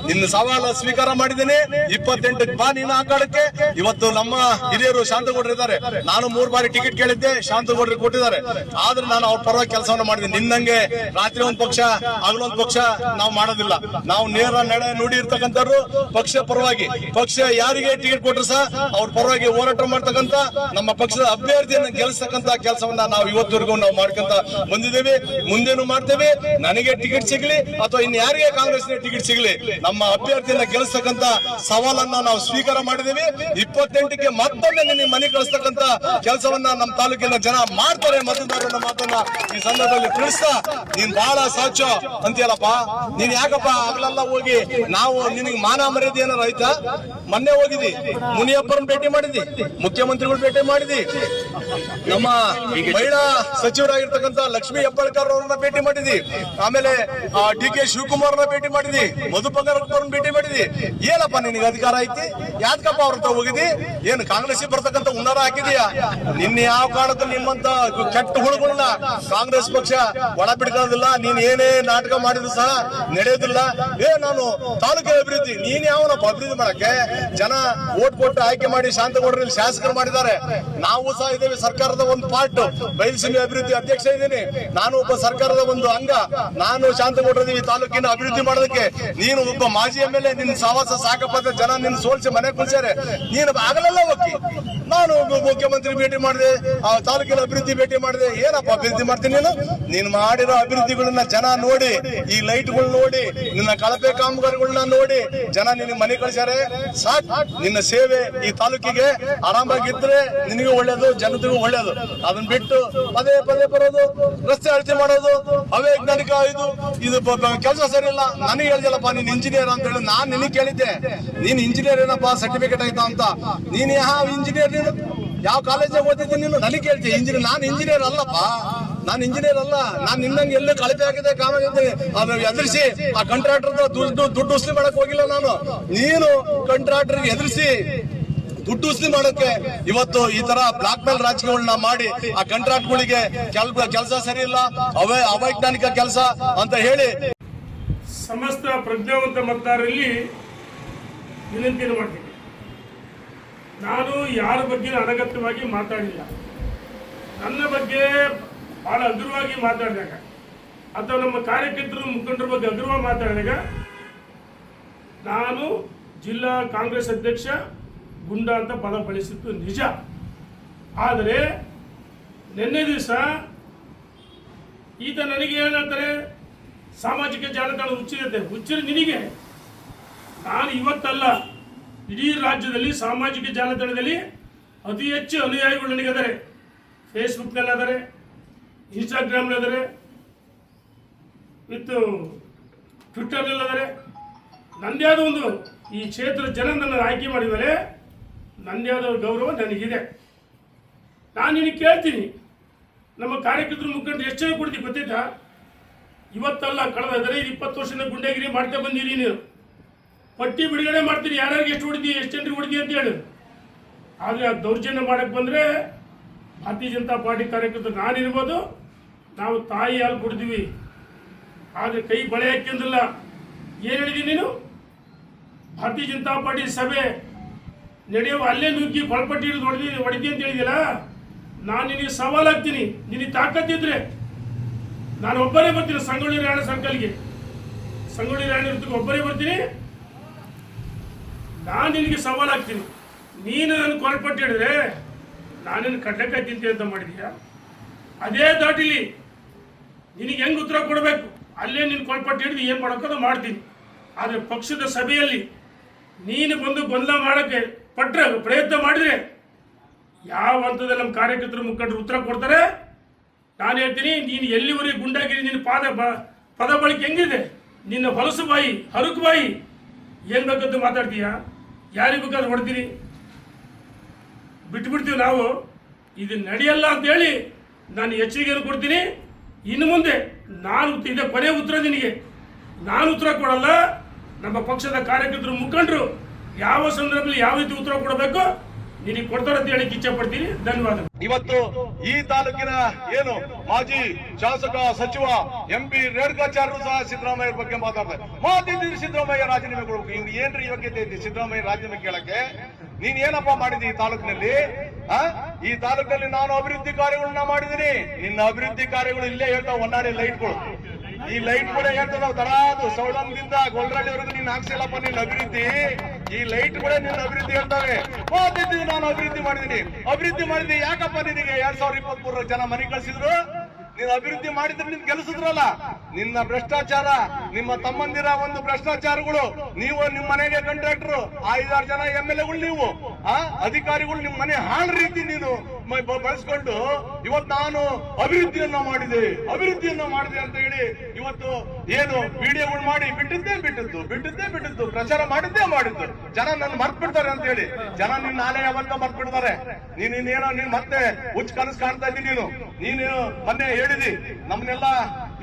ನಿನ್ನ ಸವಾಲ ಸ್ವೀಕಾರ ಮಾಡಿದ್ದೀನಿ. 28 ಬಾ ನೀನು ಆಕಾಡಕ್ಕೆ. ಇವತ್ತು ನಮ್ಮ ಹಿರಿಯರು ಶಾಂತಗೌಡರು ಇದ್ದಾರೆ. ನಾನು 3 ಬಾರಿ ಟಿಕೆಟ್ ಕೇಳಿದ್ದೆ, ಶಾಂತಗೌಡರು ಕೊಟ್ಟಿದ್ದಾರೆ. ಆದ್ರೆ ನಾನು ಅವ್ರ ಪರವಾಗಿ ಕೆಲಸವನ್ನು ಮಾಡಿದ್ದೀನಿ. ನಿನ್ನಂಗೆ ರಾತ್ರಿ ಒಂದ್ ಪಕ್ಷ ಹಗಲೊಂದ್ ಪಕ್ಷ ನಾವು ಮಾಡೋದಿಲ್ಲ. ನಾವು ನೇರ ನಡೆ ನುಡಿ ಇರ್ತಕ್ಕಂಥವ್ರು ಪಕ್ಷ ಪರವಾಗಿ. ಪಕ್ಷ ಯಾರಿಗೆ ಟಿಕೆಟ್ ಕೊಟ್ಟರು ಸಹ ಅವ್ರ ಪರವಾಗಿ ಹೋರಾಟ ಮಾಡ್ತಕ್ಕಂಥ ನಮ್ಮ ಪಕ್ಷದ ಅಭ್ಯರ್ಥಿಯನ್ನು ಗೆಲ್ಲಿಸ್ತಕ್ಕಂಥ ಕೆಲಸವನ್ನ ನಾವು ಇವತ್ತವರೆಗೂ ನಾವು ಮಾಡ್ಕೊಂತ ಬಂದಿದ್ದೇವೆ, ಮುಂದೇನು ಮಾಡ್ತೇವೆ. ನನಗೆ ಟಿಕೆಟ್ ಸಿಗಲಿ ಅಥವಾ ಇನ್ ಯಾರಿಗೆ ಕಾಂಗ್ರೆಸ್ ಟಿಕೆಟ್ ಸಿಗಲಿ, ನಮ್ಮ ಅಭ್ಯರ್ಥಿಯನ್ನ ಗೆಲ್ಲಿಸ್ತಕ್ಕಂಥ ಸವಾಲನ್ನ ನಾವು ಸ್ವೀಕಾರ ಮಾಡಿದ್ದೇವೆ. 28ಕ್ಕೆ ಮತ್ತೊಮ್ಮೆ ನಿನ್ನ ಮನೆ ಕಳಿಸ್ತಕ್ಕಂಥ ಕೆಲಸವನ್ನ ನಮ್ಮ ತಾಲೂಕಿನ ಜನ ಮಾಡ್ತಾರೆ ಮತದಾರರ ಮಾತನ್ನ ಈ ಸಂದರ್ಭದಲ್ಲಿ ತಿಳಿಸ್ತಾ, ನೀನ್ ಬಹಳ ಸಾಚ ಅಂತೀಯಲ್ಲಪ್ಪ. ನೀನ್ ಯಾಕಪ್ಪ ಆಗ್ಲೆಲ್ಲ ಹೋಗಿ ನಾವು ನಿನಗೆ ಮಾನ ಮರ್ಯಾದೆ ಏನಾರ ಆಯ್ತಾ? ಮೊನ್ನೆ ಹೋಗಿದ್ದಿ, ಮುನಿಯಪ್ಪರನ್ನ ಭೇಟಿ ಮಾಡಿದ್ದಿ, ಮುಖ್ಯಮಂತ್ರಿಗಳು ಭೇಟಿ ಮಾಡಿದ್ದಿ, ನಮ್ಮ ಮಹಿಳಾ ಸಚಿವರಾಗಿರ್ತಕ್ಕಂಥ ಲಕ್ಷ್ಮೀ ಹೆಬ್ಬಾಳ್ಕರ್ ಅವ್ರನ್ನ ಭೇಟಿ ಮಾಡಿದ್ದಿ, ಆಮೇಲೆ DK ಶಿವಕುಮಾರ್ನ ಭೇಟಿ ಮಾಡಿದ್ದಿ, ಮಧು ಬಂಗಾರಪ್ಪರನ್ನ ಭೇಟಿ ಮಾಡಿದ್ದಿ. ಏನಪ್ಪ ನಿನಗೆ ಅಧಿಕಾರ ಐತಿ? ಯಾಕಪ್ಪ ಅವ್ರ ಹತ್ರ ಹೋಗಿದ್ದಿ? ಏನು ಕಾಂಗ್ರೆಸ್ ಬರ್ತಕ್ಕಂಥ ಹುನ್ನಾರ ಹಾಕಿದೀಯಾ? ನಿನ್ನ ಯಾವ ಕಾರಣಕ್ಕೂ ನಿಮ್ಮಂತ ಕೆಟ್ಟ ಹುಳುಗಳನ್ನ ಕಾಂಗ್ರೆಸ್ ಪಕ್ಷ ಒಳ ಬಿಡ್ಕೊಳ್ಳೋದಿಲ್ಲ. ನೀನ್ ಏನೇ ನಾಟಕ ಮಾಡಿದ್ರು ಸಹ ನಡೆಯೋದಿಲ್ಲ. ನಾನು ತಾಲೂಕಿನ ಅಭಿವೃದ್ಧಿ, ನೀನ್ ಯಾವನಪ್ಪ ಅಭಿವೃದ್ಧಿ ಮಾಡಕ್ಕೆ? ಜನ ಓಟ್ ಕೊಟ್ಟು ಆಯ್ಕೆ ಮಾಡಿ ಶಾಂತಗೌಡರಲ್ಲಿ ಶಾಸಕರು ಮಾಡಿದ್ದಾರೆ. ನಾವು ಸಹ ಇದ್ದೇವೆ, ಸರ್ಕಾರದ ಒಂದು ಪಾರ್ಟ್. ಬಯಲುಸೀಮೆ ಅಭಿವೃದ್ಧಿ ಅಧ್ಯಕ್ಷ ಇದ್ದೀನಿ ನಾನು, ಒಬ್ಬ ಸರ್ಕಾರದ ಒಂದು ಅಂಗ. ನಾನು ಶಾಂತಗೌಡರ ಈ ತಾಲೂಕಿನ ಅಭಿವೃದ್ಧಿ ಮಾಡೋದಕ್ಕೆ ನೀನು ಒಬ್ಬ ಮಾಜಿ MLA. ನಿನ್ನ ಸಹವಾಸ ಸಾಕಪ್ಪ ಅಂತ ಜನ ನಿನ್ನ ಸೋಲ್ಸಿ ಮನೆ ಕುಳಿಸ್ಯಾರೆ. ನೀನು ಆಗಲೆಲ್ಲ ಹೋಗಿ ನಾನು ಮುಖ್ಯಮಂತ್ರಿ ಭೇಟಿ ಮಾಡಿದೆ, ಆ ತಾಲೂಕಿನ ಅಭಿವೃದ್ಧಿ ಭೇಟಿ ಮಾಡಿದೆ. ಏನಪ್ಪ ಅಭಿವೃದ್ಧಿ ಮಾಡ್ತೀನಿ ನೀನು? ನೀನು ಮಾಡಿರೋ ಅಭಿವೃದ್ಧಿಗಳನ್ನ ಜನ ನೋಡಿ, ಈ ಲೈಟ್ಗಳು ನೋಡಿ, ನಿನ್ನ ಕಳಪೆ ಕಾಮಗಾರಿಗಳನ್ನ ನೋಡಿ ಜನ ನಿನ್ನ ಮನೆ ಕಳಿಸ್ಯಾರೆ. ಸಾಕ್, ನಿನ್ನ ಸೇವೆ ಈ ತಾಲೂಕಿಗೆ ಆರಾಮಾಗಿದ್ರೆ ನಿನಗೂ ಒಳ್ಳೇದು, ಜನತೆಗೂ ಒಳ್ಳೇದು. ಅದನ್ನ ಬಿಟ್ಟು ಪದೇ ಪದೇ ಬರೋದು, ರಸ್ತೆ ಅಳತೆ ಮಾಡೋದು, ಅವೈಜ್ಞಾನಿಕ ಇದು ಕೆಲಸ ಸರಿ ಇಲ್ಲ. ನನಗೆ ಹೇಳಿದಲ್ಲಪ್ಪ ನೀನ್ ಇಂಜಿನಿಯರ್ ಅಂತ ಹೇಳಿ. ನಾನ್ ನಿನಗೆ ಕೇಳಿದ್ದೆ, ನೀನ್ ಇಂಜಿನಿಯರ್ ಏನಪ್ಪಾ ಸರ್ಟಿಫಿಕೇಟ್ ಆಯ್ತಾ ಅಂತ. ನೀನ್ ಯಾವ ಇಂಜಿನಿಯರ್? ನೀನು ಯಾವ ಕಾಲೇಜಾಗ ಓದಿದ್ದೀನಿ ನೀನು? ನನಗೆ ಕೇಳ್ತೀಯ ಇಂಜಿನಿಯರ್? ನಾನು ಇಂಜಿನಿಯರ್ ಅಲ್ಲಪ್ಪ, ನಾನು ಇಂಜಿನಿಯರ್ ಅಲ್ಲ. ನಾನು ನಿನ್ನಂಗೆ ಎಲ್ಲೂ ಕಳಪೆ ಆಗಿದೆ, ಕಾಮಾಗಿದೆ ಅದನ್ನ ಎದುರಿಸಿ ಆ ಕಾಂಟ್ರಾಕ್ಟರ್ ದುಡ್ಡು ವಸೂಲಿ ಮಾಡಕ್ ಹೋಗಿಲ್ಲ ನಾನು. ನೀನು ಕಾಂಟ್ರಾಕ್ಟರ್ ಎದುರಿಸಿ ದುಡ್ಡು ವಸೂಲಿ ಮಾಡಕ್ಕೆ ಇವತ್ತು ಈ ತರ ಬ್ಲಾಕ್ ಮೇಲ್ ರಾಜಕೀಯಗಳನ್ನ ಮಾಡಿ ಆ ಕಾಂಟ್ರಾಕ್ಟ್ಗಳಿಗೆ ಕೆಲಸ ಸರಿ ಇಲ್ಲ, ಅವೈಜ್ಞಾನಿಕ ಕೆಲಸ ಅಂತ ಹೇಳಿ ಸಮಸ್ತ ಪ್ರಜ್ಞಾವಂತ ಮತದಾರರಲ್ಲಿ ವಿನಂತಿಯನ್ನು ಮಾಡ್ತೀನಿ. ನಾನು ಯಾರ ಬಗ್ಗೆ ಅನಗತ್ಯವಾಗಿ ಮಾತಾಡಿಲ್ಲ. ನನ್ನ ಬಗ್ಗೆ ಬಹಳ ಹಗುರವಾಗಿ ಮಾತಾಡಿದಾಗ ಅಥವಾ ನಮ್ಮ ಕಾರ್ಯಕರ್ತರು ಮುಖಂಡರ ಬಗ್ಗೆ ಹಗುರವಾಗಿ ಮಾತಾಡಿದಾಗ ನಾನು ಜಿಲ್ಲಾ ಕಾಂಗ್ರೆಸ್ ಅಧ್ಯಕ್ಷ ಗುಂಡ ಅಂತ ಪದ ಬಳಸಿದ್ದು ನಿಜ. ಆದರೆ ನಿನ್ನೆ ದಿವಸ ಈತ ನನಗೆ ಏನು ಹೇಳ್ತಾರೆ, ಸಾಮಾಜಿಕ ಜಾಲತಾಣ ಹುಚ್ಚಿರುತ್ತೆ. ಹುಚ್ಚಿರು ನಿನಗೆ. ನಾನು ಇವತ್ತಲ್ಲ, ಇಡೀ ರಾಜ್ಯದಲ್ಲಿ ಸಾಮಾಜಿಕ ಜಾಲತಾಣದಲ್ಲಿ ಅತಿ ಹೆಚ್ಚು ಅನುಯಾಯಿಗಳು ನನಗಿದ್ದಾರೆ. ಫೇಸ್ಬುಕ್ನಲ್ಲಿ ಅದಾರೆ, ಇನ್ಸ್ಟಾಗ್ರಾಮ್ನಲ್ಲಿ ಅದಾರೆ, ವಿತ್ ಟ್ವಿಟ್ಟರ್ನಲ್ಲಿ ಅದಾರೆ. ನನ್ನದೇ ಆದ ಒಂದು ಈ ಕ್ಷೇತ್ರದ ಜನ ನನ್ನ ಆಯ್ಕೆ ಮಾಡಿದರೆ ನನ್ನದೇ ಆದ ಗೌರವ ನನಗಿದೆ. ನಾನು ನಿನಗೆ ಕೇಳ್ತೀನಿ, ನಮ್ಮ ಕಾರ್ಯಕರ್ತರು ಮುಖಂಡರು ಎಷ್ಟು ಜನ ಕೊಡ್ತೀವಿ ಗೊತ್ತಿತ್ತಾ? ಇವತ್ತಲ್ಲ, ಕಳೆದ 15-20 ವರ್ಷದ ಗುಂಡಾಗಿರಿ ಮಾಡ್ತಾ ಬಂದಿರಿ. ನೀನು ಪಟ್ಟಿ ಬಿಡುಗಡೆ ಮಾಡ್ತೀನಿ, ಯಾರ್ಯಾರಿಗೆ ಎಷ್ಟು ಹೊಡಿತೀವಿ, ಎಷ್ಟು ಜನರಿಗೆ ಹೊಡಿತೀವಿ ಅಂತ ಹೇಳಿ. ಆದರೆ ಆ ದೌರ್ಜನ್ಯ ಮಾಡಕ್ಕೆ ಬಂದರೆ ಭಾರತೀಯ ಜನತಾ ಪಾರ್ಟಿ ಕಾರ್ಯಕರ್ತರು ನಾನಿರ್ಬೋದು, ನಾವು ತಾಯಿ ಹಾಲು ಕೊಡ್ತೀವಿ. ಆದರೆ ಕೈ ಬಳೆ ಹಾಕ್ಯಂದಿಲ್ಲ. ಏನು ಹೇಳಿದ್ದೀನಿ ನೀನು? ಭಾರತೀಯ ಜನತಾ ಪಾರ್ಟಿ ಸಭೆ ನಡೆಯುವ ಅಲ್ಲೇ ನುಗ್ಗಿ ಕೊಳಪಟ್ಟಿ ಹಿಡಿದು ಹೊಡಿದಿ ಅಂತ ಹೇಳಿದಿಲ್ಲ. ನಾನು ನಿನಗೆ ಸವಾಲಾಗ್ತೀನಿ. ನಿನಗೆ ತಾಕತ್ತಿದ್ರೆ ನಾನು ಒಬ್ಬರೇ ಬರ್ತೀನಿ ಸಂಗೊಳ್ಳಿ ರಾಯಣ್ಣ ಸರ್ಕಲ್ಗೆ. ಸಂಗೊಳ್ಳಿ ರಾಯಣ್ಣ ಒಬ್ಬರೇ ಬರ್ತೀನಿ. ನಾನು ನಿನಗೆ ಸವಾಲಾಗ್ತೀನಿ. ನೀನು ನನ್ನ ಕೊಳಪಟ್ಟಿ ಹಿಡಿದ್ರೆ ನಾನೇನು ಕಡ್ಲೆಕಾಯಿ ತಿಂತೀನಿ ಅಂತ ಮಾಡಿದೀಯ? ಅದೇ ದಾಟಿಲಿ ನಿನಗೆ ಹೆಂಗೆ ಉತ್ತರ ಕೊಡಬೇಕು ಅಲ್ಲೇ ನೀನು ಕೊಳಪಟ್ಟಿ ಹಿಡಿದು ಏನು ಮಾಡೋಕ್ಕೋ ಮಾಡ್ತೀನಿ. ಆದರೆ ಪಕ್ಷದ ಸಭೆಯಲ್ಲಿ ನೀನು ಬಂದು ಗೊಂದಲ ಮಾಡೋಕ್ಕೆ ಪಟ್ರೆ ಪ್ರಯತ್ನ ಮಾಡಿದರೆ ಯಾವ ಹಂತದಲ್ಲಿ ನಮ್ಮ ಕಾರ್ಯಕರ್ತರು ಮುಖಂಡರು ಉತ್ತರ ಕೊಡ್ತಾರೆ. ನಾನು ಹೇಳ್ತೀನಿ, ನೀನು ಎಲ್ಲಿವರೆಗೆ ಗುಂಡಾಗಿರಿ, ನಿನ್ನ ಪದ ಬಳಕೆ ಹೆಂಗಿದೆ, ನಿನ್ನ ಹೊಲಸು ಬಾಯಿ, ಹರುಕು ಬಾಯಿ, ಏನು ಬೇಕಂತ ಮಾತಾಡ್ತೀಯ, ಯಾರಿಗೆ ಬೇಕಾದ್ರೆ ಹೊಡ್ತೀರಿ, ಬಿಟ್ಬಿಡ್ತೀವಿ ನಾವು. ಇದು ನಡೆಯಲ್ಲ ಅಂತೇಳಿ ನಾನು ಎಚ್ಚರಿಕೆಯನ್ನು ಕೊಡ್ತೀನಿ. ಇನ್ನು ಮುಂದೆ ನಾನು ಇದೆ ಕೊನೆ ಉತ್ತರ ನಿನಗೆ, ನಾನು ಉತ್ತರ ಕೊಡಲ್ಲ. ನಮ್ಮ ಪಕ್ಷದ ಕಾರ್ಯಕರ್ತರು ಮುಖಂಡರು ಯಾವ ಸಂದರ್ಭದಲ್ಲಿ ಯಾವ ರೀತಿ ಉತ್ತರ ಕೊಡಬೇಕು ನಿನಗೆ ಕೊಡ್ತಾರೆ ಅಂತ ಹೇಳಿ ಇಚ್ಛೆ ಪಡ್ತೀನಿ. ಧನ್ಯವಾದ. ಇವತ್ತು ಈ ತಾಲೂಕಿನ ಏನು ಮಾಜಿ ಶಾಸಕ ಸಚಿವ MP ರೇಣುಕಾಚಾರ್ಯರು ಸಹ ಸಿದ್ದರಾಮಯ್ಯ ಬಗ್ಗೆ ಮಾತಾಡ್ತಾರೆ. ಮಾತಿದ್ದೀರಿ ಸಿದ್ದರಾಮಯ್ಯ ರಾಜೀನಾಮೆ ಕೊಡಬೇಕು. ಇವ್ನು ಏನ್ರಿ ಯೋಗ್ಯತೆ ಐತಿ ಸಿದ್ದರಾಮಯ್ಯ ರಾಜೀನಾಮೆ ಕೇಳಕ್ಕೆ? ನೀನ್ ಏನಪ್ಪ ಮಾಡಿದಿ ಈ ತಾಲೂಕಿನಲ್ಲಿ? ಈ ತಾಲೂಕಿನಲ್ಲಿ ನಾನು ಅಭಿವೃದ್ಧಿ ಕಾರ್ಯಗಳನ್ನ ಮಾಡಿದೀನಿ. ನಿನ್ನ ಅಭಿವೃದ್ಧಿ ಕಾರ್ಯಗಳು ಇಲ್ಲೇ ಹೇಳ್ತಾವ. ಹೊನ್ನಾಳಿ ಲೈಟ್ಗಳು, ಈ ಲೈಟ್ ಕೂಡ ಹೇಳ್ತಾವ ತಡಾದು ಸೌಳಂದಿಂದ ಗೊಲ್ರಳ್ಳಿವರೆಗೂ ನೀನ್ ಹಾಕ್ಸಿಲ್ಲಪ್ಪ ನಿನ್ನ ಅಭಿವೃದ್ಧಿ. ಈ ಲೈಟ್ ಕೂಡ ನಿನ್ನ ಅಭಿವೃದ್ಧಿ ಹೇಳ್ತಾವೆ. ಮಾತಿದ್ದೀವಿ ನಾನು ಅಭಿವೃದ್ಧಿ ಮಾಡಿದೀನಿ. ಅಭಿವೃದ್ಧಿ ಮಾಡಿದ್ವಿ ಯಾಕಪ್ಪ ನಿನಗೆ 2023 ಜನ ಮನೆ ಕಳಿಸಿದ್ರು? ನೀನು ಅಭಿವೃದ್ಧಿ ಮಾಡಿದ್ರೆ ನಿನ್ ಗೆಲ್ಲಿಸಿದ್ರಲ್ಲ. ನಿನ್ನ ಭ್ರಷ್ಟಾಚಾರ, ನಿಮ್ಮ ತಮ್ಮಂದಿರ ಒಂದು ಭ್ರಷ್ಟಾಚಾರಗಳು, ನೀವು ನಿಮ್ಮ ಮನೆಗೆ ಕಾಂಟ್ರಾಕ್ಟರ್ 5-6 ಜನ MLAಗಳು, ನೀವು ಅಧಿಕಾರಿಗಳು ನಿಮ್ಮ ಮನೆ ಹಾಳು ರೀತಿ ನೀನು ಬಳಸ್ಕೊಂಡು ಇವತ್ತು ನಾನು ಅಭಿವೃದ್ಧಿಯನ್ನ ಮಾಡಿದೆ ಅಂತ ಹೇಳಿ ಇವತ್ತು ಏನು ವಿಡಿಯೋಗಳು ಮಾಡಿ ಬಿಟ್ಟಿದ್ದು ಪ್ರಚಾರ ಮಾಡಿದ್ದು ಜನ ನನ್ನ ಮರ್ತ್ ಬಿಡ್ತಾರೆ ಅಂತ ಹೇಳಿ. ಜನ ನಿನ್ನ ಆಲಯ ಯಾವತ್ತ ಮರ್ತ್ ಬಿಡ್ತಾರೆ. ನೀನೇನೋ ನೀನ್ ಮತ್ತೆ ಹುಚ್ಚ ಕನಸು ಕಾಣ್ತಾ ಇದ್ದೀನಿ. ನೀನು ಮೊನ್ನೆ ಹೇಳಿದಿ ನಮ್ಮನ್ನೆಲ್ಲ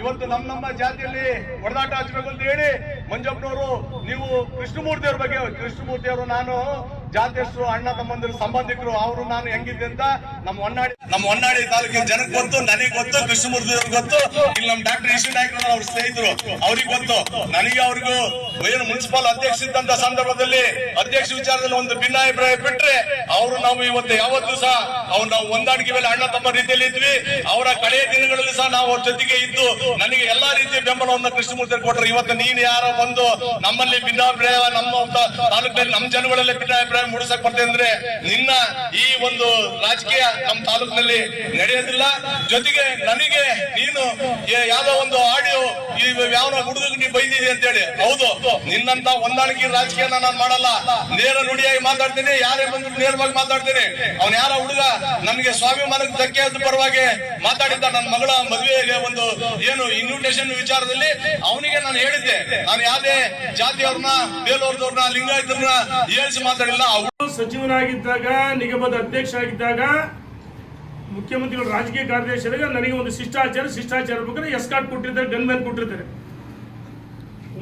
ಇವತ್ತು ನಮ್ಮ ಜಾತಿಯಲ್ಲಿ ಹೊಡೆದಾಟ ಹಚ್ಚಬೇಕು ಅಂತ ಹೇಳಿ ಮಂಜಪ್ಪನವರು, ನೀವು ಕೃಷ್ಣಮೂರ್ತಿ ಅವರು ನಾನು ಜಾತಿಯಷ್ಟು ಅಣ್ಣ ತಮ್ಮಂದಿರು ಸಂಬಂಧಿಕರು, ಅವರು ನಾನು ಹೆಂಗಿದ್ದೆ ಅಂತ ನಮ್ಮ ಹೊನ್ನಾಳಿ ತಾಲೂಕಿನ ಜನಕ್ಕೆ ಗೊತ್ತು, ನನಗೆ ಗೊತ್ತು, ಕೃಷ್ಣಮೂರ್ತಿ ಅವ್ರಿಗೆ ಗೊತ್ತು, ಇಲ್ಲಿ ನಮ್ಮ ಡಾಕ್ಟರ್ ಈಶ್ವರ ನಾಯ್ಕರು ಅವ್ರ ಸ್ನೇಹಿತರು ಅವ್ರಿಗೆ ಗೊತ್ತು. ನನಗೆ ಅವ್ರಿಗೂ ಏನು ಮುನ್ಸಿಪಲ್ ಅಧ್ಯಕ್ಷ ಇದ್ದಂತ ಸಂದರ್ಭದಲ್ಲಿ ಅಧ್ಯಕ್ಷ ವಿಚಾರದಲ್ಲಿ ಒಂದು ಭಿನ್ನಾಭಿಪ್ರಾಯ ಬಿಟ್ರೆ ಅವರು ನಾವು ಇವತ್ತು ಯಾವತ್ತೂ ಸಹ ನಾವು ಹೊಂದಾಣಿಕೆ ಮೇಲೆ ಅಣ್ಣ ತಮ್ಮ ರೀತಿಯಲ್ಲಿ ಇದ್ವಿ. ಅವರ ಕಡೆಯ ದಿನಗಳಲ್ಲಿ ಸಹ ನಾವು ಅವ್ರ ಜೊತೆಗೆ ಇದ್ದು ನನಗೆ ಎಲ್ಲಾ ರೀತಿಯ ಬೆಂಬಲವನ್ನು ಕೃಷ್ಣಮೂರ್ತಿ ಕೊಟ್ಟರು. ಇವತ್ತು ನೀನು ಯಾರೋ ಬಂದು ನಮ್ಮಲ್ಲಿ ಭಿನ್ನಾಭಿಪ್ರಾಯ, ನಮ್ಮ ತಾಲೂಕಿನಲ್ಲಿ ನಮ್ಮ ಜನಗಳಲ್ಲಿ ಭಿನ್ನಾಭಿಪ್ರಾಯ ಮೂಡಿಸಕ್ ಬರ್ತದೆ ಅಂದ್ರೆ ನಿನ್ನ ಈ ಒಂದು ರಾಜಕೀಯ ನಮ್ಮ ತಾಲೂಕಿನಲ್ಲಿ ನಡೆಯೋದಿಲ್ಲ. ಜೊತೆಗೆ ನನಗೆ ನೀನು ಯಾವ್ದೋ ಒಂದು ಆಡಿಯೋ ಯಾವ ಹುಡುಗ ನೀ ಬೈದಿದೆ ಅಂತ ಹೇಳಿ, ಹೌದು ನಿನ್ನಂತ ಹೊಂದಾಣಿಕೆ ರಾಜಕೀಯನ ನಾನು ಮಾಡಲ್ಲ. ನೇರ ನುಡಿಯಾಗಿ ಮಾತಾಡ್ತೀನಿ, ಯಾರೇ ಬಂದ್ರು ನೇರವಾಗಿ ಮಾತಾಡ್ತೀನಿ. ಅವನ್ ಯಾರ ಹುಡುಗ ನನಗೆ ಸ್ವಾಭಿಮಾನಕ್ಕೆ ಧಕ್ಕೆ ಆದ ಪರವಾಗಿ ಮಾತಾಡಿದ್ದ, ನನ್ನ ಮಗಳ ಮದುವೆಗೆ ಒಂದು ಏನು ಇನ್ವಿಟೇಷನ್ ವಿಚಾರದಲ್ಲಿ ಅವನಿಗೆ ನಾನು ಹೇಳಿದ್ದೆ, ನಾನು ಯಾವ್ದೇ ಜಾತಿಯವ್ರನ್ನ, ಬೇಲೂರ್ದವ್ರನ್ನ, ಲಿಂಗಾಯತರನ್ನ ಏಳಿಸಿ ಮಾತಾಡಿಲ್ಲ. ಸಚಿವನಾಗಿದ್ದಾಗ, ನಿಗಮದ ಅಧ್ಯಕ್ಷ ಆಗಿದ್ದಾಗ, ಮುಖ್ಯಮಂತ್ರಿಗಳು ರಾಜಕೀಯ ಕಾರ್ಯದರ್ಶಿಯಾಗ ನನಗೆ ಒಂದು ಶಿಷ್ಟಾಚಾರ ಬೇಕಾದ್ರೆ ಎಸ್ಕಾರ್ಟ್ ಕೊಟ್ಟಿರ್ತಾರೆ, ಗನ್ಮ್ಯಾನ್ ಕೊಟ್ಟಿರ್ತಾರೆ.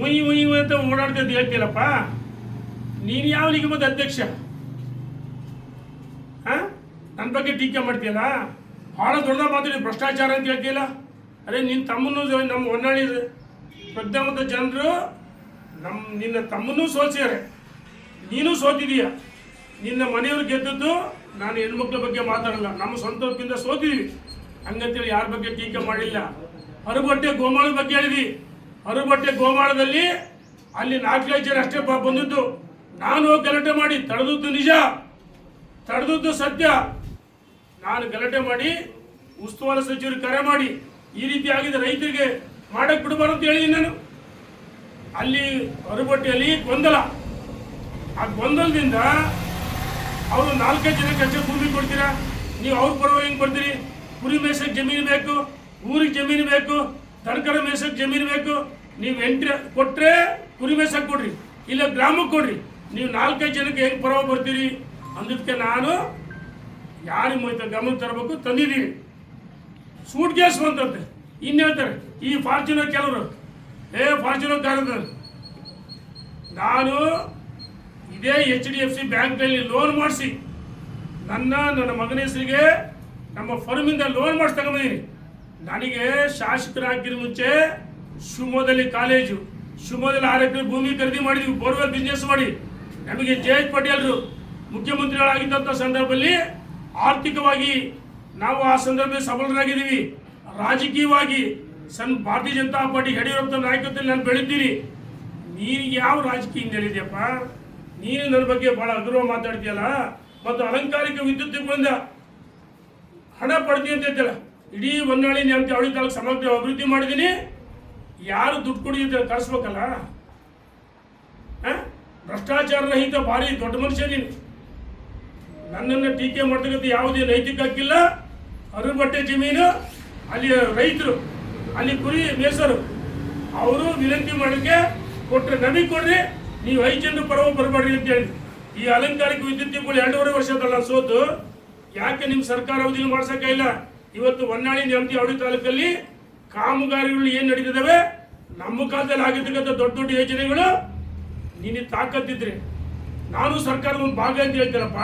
ಉಯ್ ಅಂತ ಓಡಾಡ್ತಿದ್ದು ಹೇಳ್ತೀರಪ್ಪ. ನೀನು ಯಾವ ನಿಗಮದ ಅಧ್ಯಕ್ಷ? ನನ್ನ ಬಗ್ಗೆ ಟೀಕೆ ಮಾಡ್ತೀಯಲ್ಲ, ಬಹಳ ದೊಡ್ಡದ ಮಾತಾಡಿ ಭ್ರಷ್ಟಾಚಾರ ಅಂತ ಹೇಳ್ತೀಯಲ್ಲ. ಅದೇ ನಿನ್ನ ತಮ್ಮನ್ನು ನಮ್ಮ ಹೊನ್ನಾಳಿ ಪ್ರಜ್ಞಾವಂತ ಜನರು ನಿನ್ನ ತಮ್ಮನ್ನೂ ಸೋಲ್ಸಿದ್ದಾರೆ, ನೀನು ಸೋತಿದೀಯ. ನಿನ್ನ ಮನೆಯವರು ಗೆದ್ದದ್ದು. ನಾನು ಹೆಣ್ಮಕ್ಳ ಬಗ್ಗೆ ಮಾತಾಡಲ್ಲ, ನಮ್ಮ ಸ್ವಂತದಿಂದ ಸೋತಿದ್ವಿ ಹಂಗಂತೇಳಿ ಯಾರ ಬಗ್ಗೆ ಟೀಕೆ ಮಾಡಿಲ್ಲ. ಹರಬಟ್ಟೆ ಗೋಮಾಳದ ಬಗ್ಗೆ ಹೇಳಿದ್ವಿ. ಹರಬಟ್ಟೆ ಗೋಮಾಳದಲ್ಲಿ ಅಲ್ಲಿ 4-5 ಜನ ಅಷ್ಟೇ ಬಂದಿದ್ದು. ನಾನು ಗಲಾಟೆ ಮಾಡಿ ತಡೆದದ್ದು ನಿಜ, ತಡೆದದ್ದು ಸತ್ಯ. ನಾನು ಗಲಾಟೆ ಮಾಡಿ ಉಸ್ತುವಾರಿ ಸಚಿವರಿಗೆ ಕರೆ ಮಾಡಿ ಈ ರೀತಿ ಆಗಿದೆ, ರೈತರಿಗೆ ಮಾಡಕ್ ಬಿಡಬಾರ್ದು ಅಂತ ಹೇಳಿದ್ದೀನಿ ನಾನು. ಅಲ್ಲಿ ಹರಬಟ್ಟೆಯಲ್ಲಿ ಗೊಂದಲ, ಆ ಗೊಂದಲದಿಂದ ಅವರು 4-5 ಜನಕ್ಕೆ ಅಷ್ಟೇ ಭೂಮಿ ಕೊಡ್ತೀರಾ, ನೀವು ಅವ್ರ ಪರವಾಗಿ ಹೆಂಗೆ ಬರ್ತೀರಿ? ಕುರಿ ಮೇಸಕ್ಕೆ ಜಮೀನು ಬೇಕು, ಊರಿಗೆ ಜಮೀನು ಬೇಕು, ತರಕಾರಿ ಮೇಸಕ್ಕೆ ಜಮೀನು ಬೇಕು. ನೀವು ಎಂಟ್ರಿ ಕೊಟ್ಟರೆ ಕುರಿ ಮೇಸಕ್ಕೆ ಕೊಡ್ರಿ, ಇಲ್ಲ ಗ್ರಾಮಕ್ಕೆ ಕೊಡ್ರಿ. ನೀವು 4-5 ಜನಕ್ಕೆ ಹೆಂಗೆ ಪರವಾಗಿ ಬರ್ತೀರಿ ಅಂದಕ್ಕೆ ನಾನು ಯಾರಿಗೆ ಗಮನ ತರಬೇಕು ತಂದಿದ್ದೀನಿ. ಸೂಟ್ ಕೇಸ್ ಬಂತಂತೆ. ಇನ್ನು ಹೇಳ್ತಾರೆ ಈ ಫಾರ್ಚುನರ್ ಕೆಲವರು, ಫಾರ್ಚುನರ್ ಕಾರದ ನಾನು ಇದೇ HDFC ಬ್ಯಾಂಕ್ನಲ್ಲಿ ಲೋನ್ ಮಾಡಿಸಿ ನನ್ನ ಮಗನ ಹೆಸರಿಗೆ ನಮ್ಮ ಫರ್ಮಿಂದ ಲೋನ್ ಮಾಡಿಸಿ ತಗೊಂಡಿದ್ದೀನಿ. ನನಗೆ ಶಾಸಕರಾಗಿರೋ ಮುಂಚೆ ಶಿವಮೊಗ್ಗದಲ್ಲಿ ಕಾಲೇಜು, ಶಿವಮೊಗ್ಗದಲ್ಲಿ 6 ಎಕರೆ ಭೂಮಿ ಖರೀದಿ ಮಾಡಿದ್ವಿ, ಬೋರ್ವೆಲ್ ಬಿಸ್ನೆಸ್ ಮಾಡಿ. ನಮಗೆ JH ಪಟೇಲ್ರು ಮುಖ್ಯಮಂತ್ರಿಗಳಾಗಿದ್ದಂಥ ಸಂದರ್ಭದಲ್ಲಿ ಆರ್ಥಿಕವಾಗಿ ನಾವು ಆ ಸಂದರ್ಭದಲ್ಲಿ ಸಬಲರಾಗಿದ್ದೀವಿ. ರಾಜಕೀಯವಾಗಿ ಭಾರತೀಯ ಜನತಾ ಪಾರ್ಟಿ ಯಡಿಯೂರಪ್ಪ ನಾಯಕತ್ವದಲ್ಲಿ ನಾನು ಬೆಳೆದಿದ್ದೀನಿ. ನೀನು ಯಾವ ರಾಜಕೀಯ ಹಿನ್ನೆಲೆಯಪ್ಪ? ನೀನು ನನ್ನ ಬಗ್ಗೆ ಬಹಳ ಅಗೌರವ ಮಾತಾಡ್ತೀಯಲ್ಲ. ಮತ್ತು ಅಲಂಕಾರಿಕ ವಿದ್ಯುತ್ಗಳಿಂದ ಹಣ ಪಡ್ತೀನಿ ಅಂತ ಹೇಳ್ತಲ್ಲ. ಇಡೀ ಹೊನ್ನಾಳಿ ಅವಳಿ ತಾಲೂಕು ಸಮಗ್ರ ಅಭಿವೃದ್ಧಿ ಮಾಡಿದ್ದೀನಿ. ಯಾರು ದುಡ್ಡು ಕೊಡಿದ್ರೆ ಕರೆಸ್ಬೇಕಲ್ಲ. ಭ್ರಷ್ಟಾಚಾರ ರಹಿತ ಭಾರಿ ದೊಡ್ಡ ಮನುಷ್ಯ ನೀನು. ನನ್ನನ್ನು ಟೀಕೆ ಮಾಡ್ತಕ್ಕಂಥ ಯಾವುದೇ ನೈತಿಕ ಹಕ್ಕಿಲ್ಲ. ಹರಬಟ್ಟೆ ಜಮೀನು, ಅಲ್ಲಿ ರೈತರು, ಅಲ್ಲಿ ಕುರಿ ಮೇಸರು, ಅವರು ವಿನಂತಿ ಮಾಡೋಕ್ಕೆ ಕೊಟ್ಟರೆ ನಮಗೆ ಕೊಡ್ರಿ, ನೀವು 5 ಜನರು ಪರವಾಗಿ ಬರಬೇಡ್ರಿ ಅಂತ ಹೇಳಿ ಈ ಅಲಂಕಾರಿಕ ವಿದ್ಯುತ್ ದೀಪಗಳು 2.5 ವರ್ಷದಲ್ಲ ಸೋತು ಯಾಕೆ ನಿಮ್ಮ ಸರ್ಕಾರ ಅವಧಿಯಲ್ಲಿ ಮಾಡ್ಸೋಕೆ ಇಲ್ಲ? ಇವತ್ತು ಹೊನ್ನಾಳಿ ನೇಮತಿ ಅವಳಿ ತಾಲೂಕಲ್ಲಿ ಕಾಮಗಾರಿಗಳು ಏನು ನಡೀತಿದ್ದಾವೆ, ನಮ್ಮ ಕಾಲದಲ್ಲಿ ಆಗಿರ್ತಕ್ಕಂಥ ದೊಡ್ಡ ದೊಡ್ಡ ಯೋಜನೆಗಳು ನೀನು ತಾಕತ್ತಿದ್ರೆ ನಾನು ಸರ್ಕಾರದ ಒಂದು ಭಾಗ ಅಂತ ಹೇಳ್ತೀರಪ್ಪ.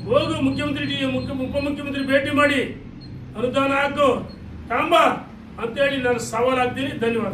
ಹೋಗು ಉಪಮುಖ್ಯಮಂತ್ರಿ ಭೇಟಿ ಮಾಡಿ ಅನುದಾನ ಹಾಕು ತಾಂಬ ಅಂತೇಳಿ ನಾನು ಸವಾಲಾಗ್ತೀನಿ. ಧನ್ಯವಾದ.